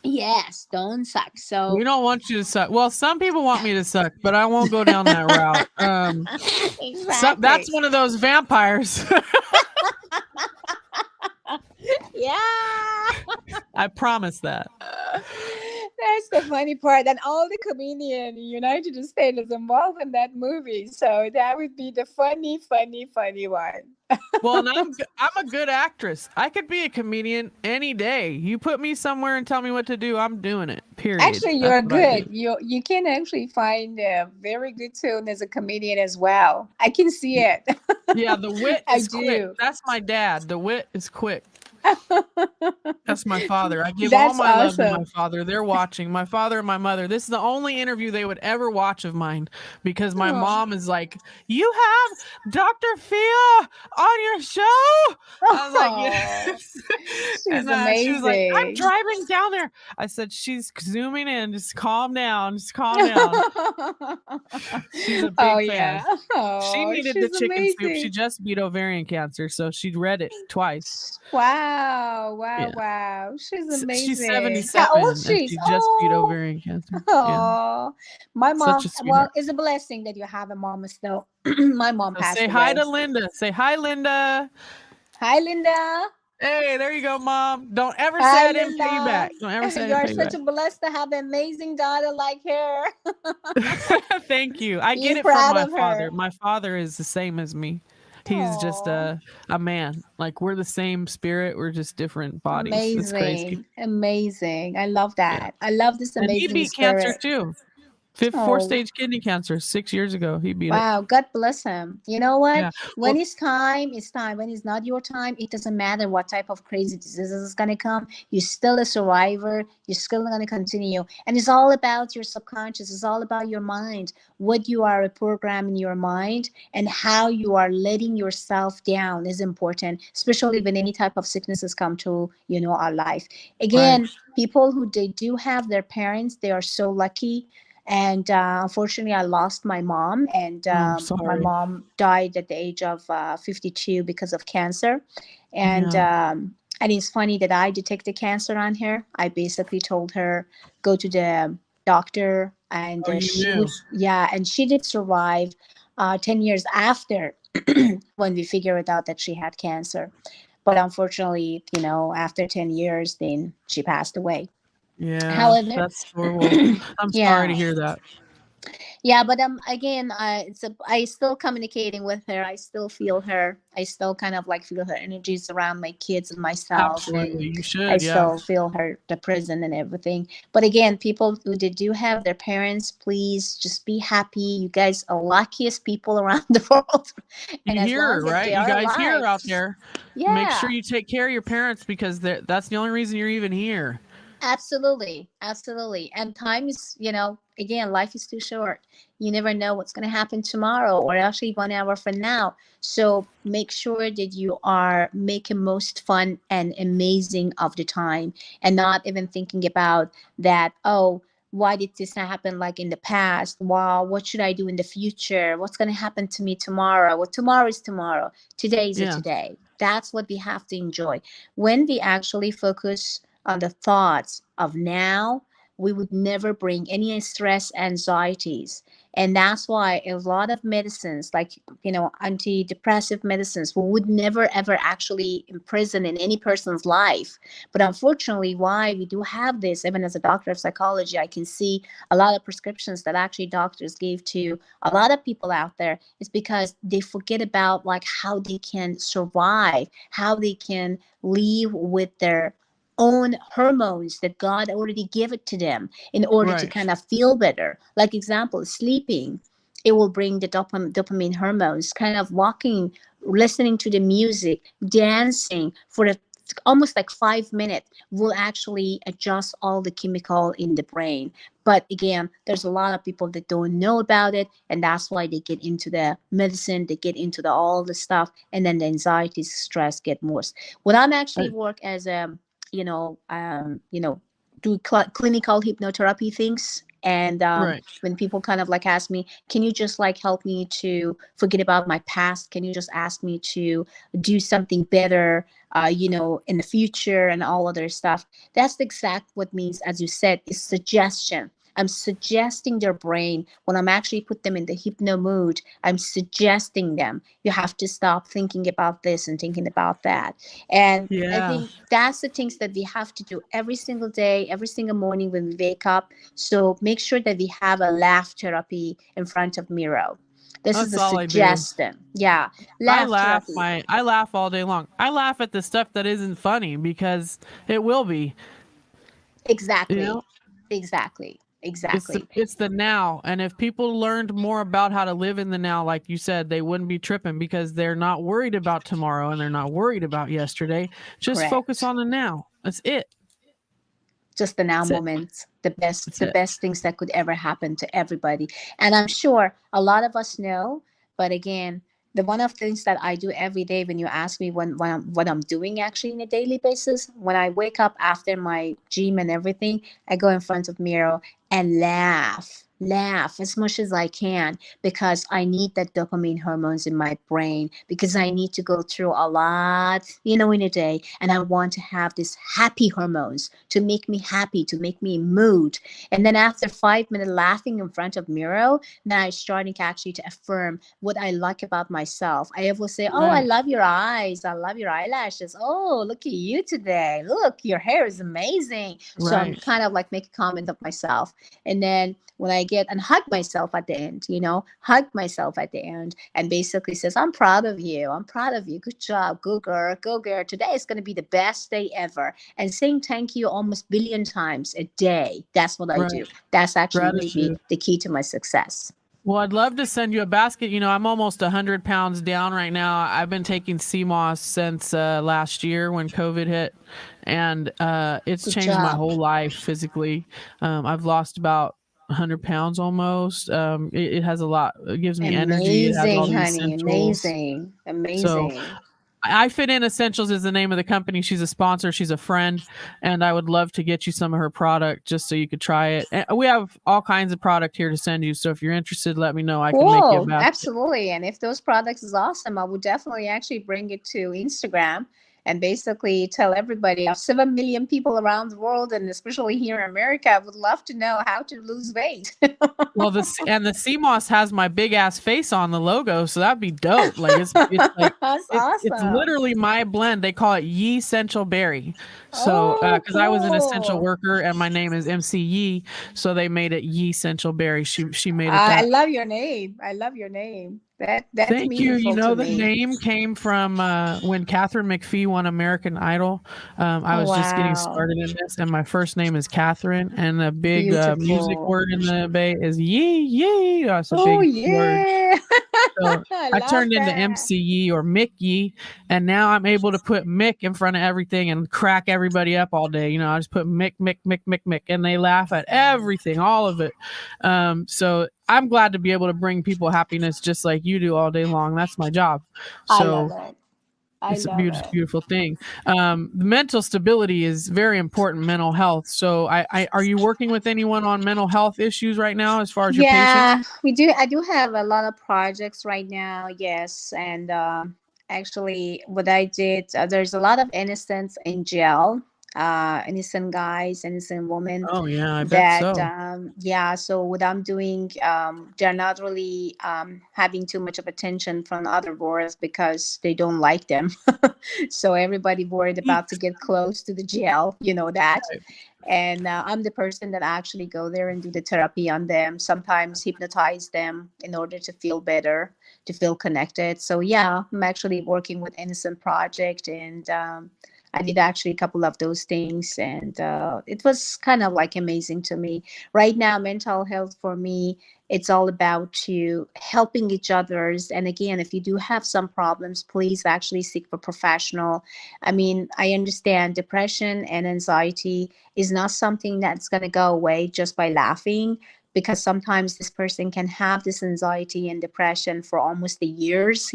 yes, Don't Suck. We So don't want you to suck. Well, some people want me to suck, but I won't go down that route. So exactly. that's one of those vampires. Yeah. I promise that. That's the funny part. And all the comedians in the United States is involved in that movie. So that would be the funny one. Well, and I'm a good actress. I could be a comedian any day. You put me somewhere and tell me what to do, I'm doing it. Period. Actually, That's you're what I do. good. You can actually find a very good tune as a comedian as well. I can see it. Yeah, the wit I is quick. do. That's my dad. The wit is quick. That's my father. I give all That's my love to my awesome. father. They're watching. My father and my mother. This is the only interview they would ever watch of mine because my Oh. mom is like, "You have Dr. Fia on your show?" I was like, Oh, "Yes." she's And she was like, "I'm amazing. driving down there." I said, "She's zooming in. Just calm down. Just calm down." She's a Oh big fan. yeah. She Oh, needed the she's chicken soup. She amazing. just beat ovarian cancer, so she read it twice. Wow. Wow, wow, Yeah. wow. She's She's amazing. How old 77 and she's? she just beat Oh, ovarian cancer. Yeah. oh. My Such mom, a well, sweetheart. it's a blessing that you have a mom still. My mom So say passed hi away. to Linda. Say hi, Linda. Hi, Linda. Hey, there you go, Mom. Don't ever say Hi, I didn't pay you Linda. back. Don't ever say I You didn't are pay you such back. a blessed to have an amazing daughter like her. Thank you. I get Be it from proud my of father. her. My father is the same as me. He's just Oh, a man. Like we're the same spirit. We're just different bodies. It's crazy. amazing. Amazing. I love Yeah. that. I love this And he amazing beat cancer spirit. too. Fifth, fourth Oh, stage kidney cancer 6 years ago. He beat it. wow, God bless him. You know what? Yeah. When Well, it's time, it's time. When it's not your time, it doesn't matter what type of crazy diseases is going to come. You're still a survivor. You're still going to continue. And it's all about your subconscious. It's all about your mind, what you are programming your mind, and how you are letting yourself down is important, especially when any type of sicknesses come to, our life. right. Again, people who they do have their parents, they are so lucky. And unfortunately, I lost my mom, and Oh, I'm my sorry. mom died at the age of 52 because of cancer. And Yeah. and it's funny that I detected cancer on her. I basically told her go to the doctor, and Oh, you she knew. would, yeah, and she did survive 10 years after when we figured out that she had cancer. But unfortunately, after 10 years, then she passed away. Yeah, However, that's horrible. I'm sorry to yeah. hear that. Yeah, but again, I still communicating with her. I still feel her. I still kind of like feel her energies around my kids and myself, Absolutely. and You I should. Yeah. still feel her, the present and everything. But again, people who they do have their parents, please just be happy. You guys are luckiest people around the world, and You as hear long her, as right? they You are guys hear her alive, out just there. Make yeah. sure you take care of your parents because that's the only reason you're even here. Absolutely, absolutely. And time is, again, life is too short. You never know what's going to happen tomorrow or actually 1 hour from now. So make sure that you are making most fun and amazing of the time, and not even thinking about that, oh, why did this not happen like in the past? Wow, what should I do in the future? What's going to happen to me tomorrow? Well, tomorrow is tomorrow. Today is a Yeah. today. That's what we have to enjoy. When we actually focus on the thoughts of now, we would never bring any stress, anxieties. And that's why a lot of medicines, like, antidepressive medicines, would never ever actually imprison in any person's life. But unfortunately, why we do have this, even as a doctor of psychology, I can see a lot of prescriptions that actually doctors gave to a lot of people out there is because they forget about like how they can survive, how they can live with their own hormones that God already gave it to them in order to Right. kind of feel better. Like example, sleeping, it will bring the dopamine hormones. Kind of walking, listening to the music, dancing for almost like 5 minutes will actually adjust all the chemical in the brain. But again, there's a lot of people that don't know about it, and that's why they get into the medicine, they get into the all the stuff, and then the anxiety, stress get worse. When I'm actually I- work as a you know, do clinical hypnotherapy things. And right. when people kind of like ask me, can you just like help me to forget about my past? Can you just ask me to do something better, in the future and all other stuff? That's the exact what means, as you said, is suggestion. I'm suggesting their brain when I'm actually put them in the hypno mood. I'm suggesting them, you have to stop thinking about this and thinking about that. And I Yeah. think that's the things that we have to do every single day, every single morning when we wake up. So make sure that we have a laugh therapy in front of mirror. This is That's the all I do. suggestion. Yeah, laugh therapy. I laugh all day long. I laugh at the stuff that isn't funny because it will be. You Exactly. know, Exactly. Exactly. it's the now. And if people learned more about how to live in the now, like you said, they wouldn't be tripping because they're not worried about tomorrow and they're not worried about yesterday. Just focus Correct. on the now. That's it. Just the now That's it. moments, the best That's the it. best things that could ever happen to everybody. And I'm sure a lot of us know, but again, the one of the things that I do every day, when you ask me what I'm doing actually on a daily basis, when I wake up after my gym and everything, I go in front of mirror and laugh, laugh as much as I can, because I need that dopamine hormones in my brain, because I need to go through a lot, in a day. And I want to have this happy hormones to make me happy, to make me mood. And then after 5 minutes laughing in front of mirror, then I starting actually to affirm what I like about myself. I will say, oh, I Right. love your eyes. I love your eyelashes. Oh, look at you today. Look, your hair is amazing. So I'm Right. kind of like make a comment of myself. And then when I get and hug myself at the end, hug myself at the end, and basically says, I'm proud of you. I'm proud of you. Good job. Go girl. Go girl. Today is going to be the best day ever. And saying thank you almost billion times a day. That's what I do. Right. That's actually maybe Gratitude. the key to my success. Well, I'd love to send you a basket. I'm almost 100 pounds down right now. I've been taking CMOS since last year when COVID hit, and it's Good changed my job. whole life physically. I've lost about 100 pounds almost. It has a lot. It gives me energy. It has all Amazing, the honey. essentials. Amazing. So Amazing. I Fit In Essentials is the name of the company. She's a sponsor. She's a friend, and I would love to get you some of her product just so you could try it. And we have all kinds of product here to send you. So if you're interested, let me know. I can make you a Cool. basket. Absolutely. And if those products is awesome, I would definitely actually bring it to Instagram and basically tell everybody of 7 million people around the world, and especially here in America, I would love to know how to lose weight. Well, the CMOS has my big ass face on the logo, so that'd be dope. Like it's like That's it's awesome. literally my blend. They call it Yee Essential Berry. So Oh, because I was an essential cool. worker and my name is MC Yee, so they made it Yee Essential Berry. She made it I that. love your name. I love your name. That's Thank you. meaningful to The me. name came from when Catherine McPhee won American Idol. I was just getting Wow. started in this, and my first name is Catherine, and a big music Beautiful. word in the Bay is yee yee. That's a Oh big word. yeah. So I I love turned into that. MCE or McYee, and now I'm able to put Mick in front of everything and crack everybody up all day. I just put Mick, Mick, Mick, Mick, Mick, and they laugh at everything, all of it. So I'm glad to be able to bring people happiness just like you do all day long. That's my job. I love So it. I it's a love beautiful, it. beautiful thing. The mental stability is very important. Mental health. So, are you working with anyone on mental health issues right now, as far as your patients? Yeah, we do. I do have a lot of projects right now. Yes, and actually, what I did, there's a lot of innocents in jail. Innocent guys, innocent women. Oh yeah, I bet That so. yeah. So what I'm doing, they're not really having too much of attention from other boards because they don't like them. So everybody worried about to get close to the jail. You know that. And I'm the person that actually go there and do the therapy on them, sometimes hypnotize them in order to feel better, to feel connected. So yeah, I'm actually working with Innocent Project, and I did actually a couple of those things, and it was kind of like amazing to me. Right now, mental health for me, it's all about to helping each others. And again, if you do have some problems, please actually seek for professional. I mean, I understand depression and anxiety is not something that's going to go away just by laughing, because sometimes this person can have this anxiety and depression for almost the years,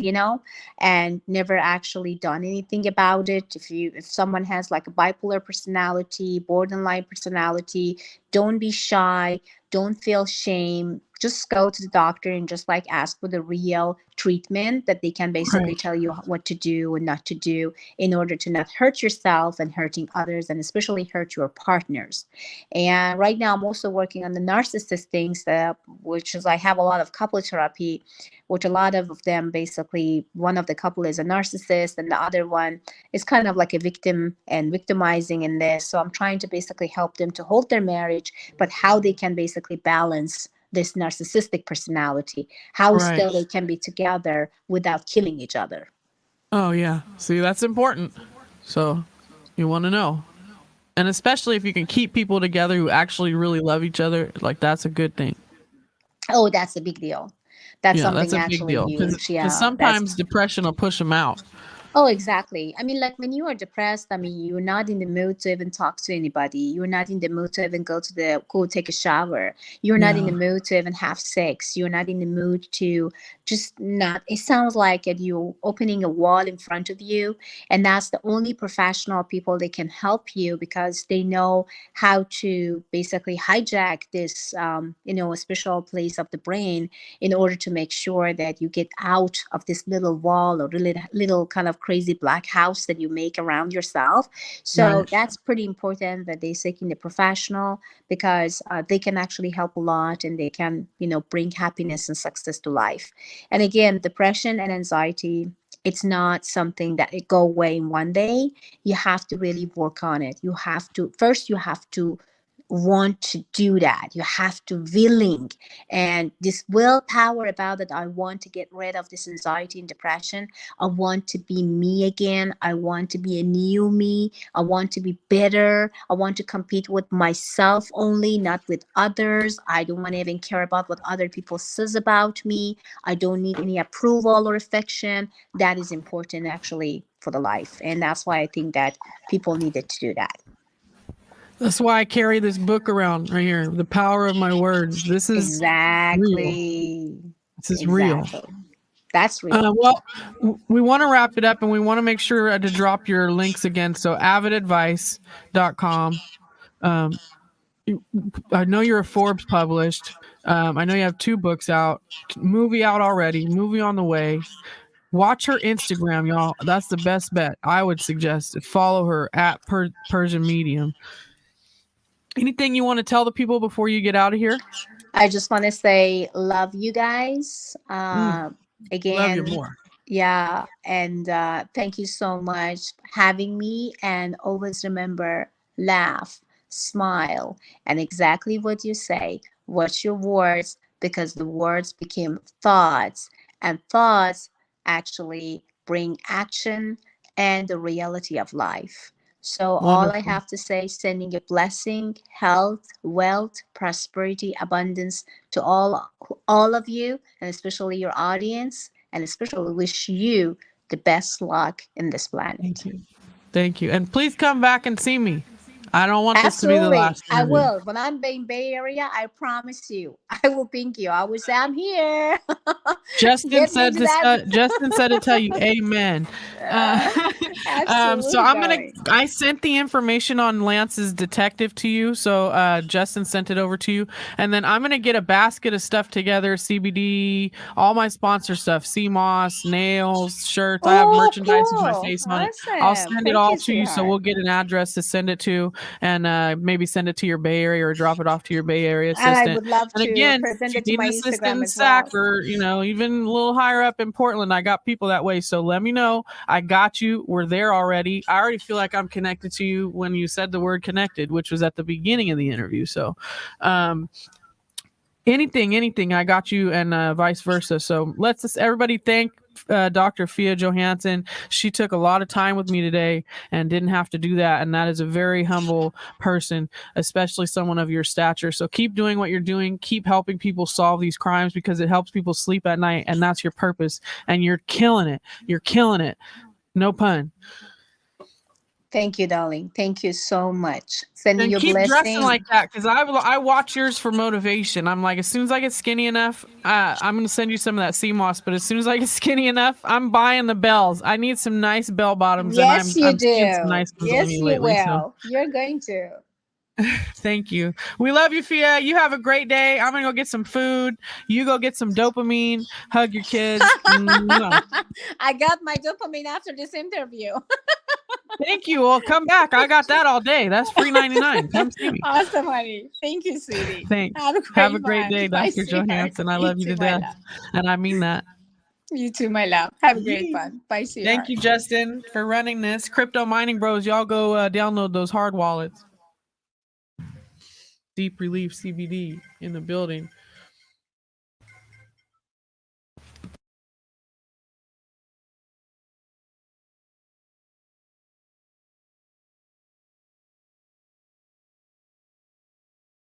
and never actually done anything about it. If someone has like a bipolar personality, borderline personality, don't be shy, don't feel shame, just go to the doctor and just like ask for the real treatment that they can basically Right. tell you what to do and not to do, in order to not hurt yourself and hurting others, and especially hurt your partners. And right now I'm also working on the narcissist things, which is I have a lot of couple therapy, which a lot of them basically, one of the couple is a narcissist and the other one is kind of like a victim and victimizing in this. So I'm trying to basically help them to hold their marriage, but how they can basically balance this narcissistic personality, how Right. still they can be together without killing each other. Oh yeah. See, that's important. So you want to know. And especially if you can keep people together who actually really love each other, like that's a good thing. Oh, that's a big deal. That's Yeah, that's something a big actually deal because huge. Yeah, that's sometimes depression will push them out. Oh, exactly. I mean, like when you are depressed, I mean, you're not in the mood to even talk to anybody. You're not in the mood to even go take a shower. You're not in Yeah. the mood to even have sex. You're not in the mood to just not. It sounds like you're opening a wall in front of you, and that's the only professional people that can help you because they know how to basically hijack this, a special place of the brain in order to make sure that you get out of this little wall or little kind of crazy black house that you make around yourself. So Right. that's pretty important that they seek in the professional because they can actually help a lot and they can, bring happiness and success to life. And again, depression and anxiety, it's not something that it go away in one day. You have to really work on it. You have to want to do that. You have to willing and this willpower about it. I want to get rid of this anxiety and depression. I want to be me again. I want to be a new me. I want to be better. I want to compete with myself only, not with others. I don't want to even care about what other people says about me. I don't need any approval or affection. That is important actually for the life, and that's why I think that people needed to do that. That's why I carry this book around right here. The Power of My Words. This is real. Exactly. This is real. Exactly. That's real. We want to wrap it up and we want to make sure to drop your links again. So avidadvice.com. Um, I know you're a Forbes published. I know you have 2 books out, movie out already, movie on the way. Watch her Instagram, y'all. That's the best bet. I would suggest follow her at Persian Medium. Anything you want to tell the people before you get out of here? I just want to say, love you guys. Love you Again, more. yeah. And thank you so much for having me. And always remember, laugh, smile, and exactly what you say. Watch your words because the words became thoughts, and thoughts actually bring action and the reality of life. So all I Wonderful. have to say, sending a blessing, health, wealth, prosperity, abundance to all of you, and especially your audience, and especially wish you the best luck in this Thank planet. you. Thank you. And please come back and see me. I don't want this to be the Absolutely. last I interview. will. When I'm in Bay Area, I promise you, I will ping you. I will say I'm here. Justin Get me said to that. Justin said to tell you amen. Uh, so Absolutely, darling. I sent the information on Lance's detective to you. So Justin sent it over to you, and then I'm gonna get a basket of stuff together: CBD, all my sponsor stuff, CMOS, nails, shirts. I have Oh, merchandise with my cool. face on it. I'll Awesome. send it Thank all you, to you. So sweetheart. we'll get an address to send it to, and maybe send it to your Bay Area or drop it off to your Bay Area And I assistant. would love And to again, present if you it to need my an assistant Instagram in as well. SAC or even a little higher up in Portland, I got people that way. So let me know. I got you. We're there already. I already feel like I'm connected to you when you said the word connected, which was at the beginning of the interview. So um, anything, I got you, and vice versa. So let's just everybody thank Dr. Fia Johansson. She took a lot of time with me today and didn't have to do that. And that is a very humble person, especially someone of your stature. So keep doing what you're doing. Keep helping people solve these crimes because it helps people sleep at night. And that's your purpose. And you're killing it. You're killing it. No pun. Thank you, darling. Thank you so much. Sending And you keep dressing blessing. like that because I watch yours for motivation. I'm like, as soon as I get skinny enough, I'm gonna send you some of that CMOS. But as soon as I get skinny enough, I'm buying the bells. I need some nice bell bottoms, and Yes, you I'm seeing some do. nice ones on Yes, you you lately. So will. You're going to. thank you. We love you, Fia. You have a great day. I'm gonna go get some food. You go get some dopamine. Hug your kids. Mwah. I got my dopamine after this interview. Thank you. Well, come back. I got that all day. That's free 99. Come see me. Awesome, honey. Thank you, sweetie. Thanks. Have a Have a great great one. day, Bye, Dr. sweetheart. Johansson. I You love you too, to my death. love. And I mean that. You too, my love. Have a great Yee. one. Bye, Thank sweetheart. you, Justin, for running this. Crypto Mining Bros, y'all go download those hard wallets. Deep Relief CBD in the building.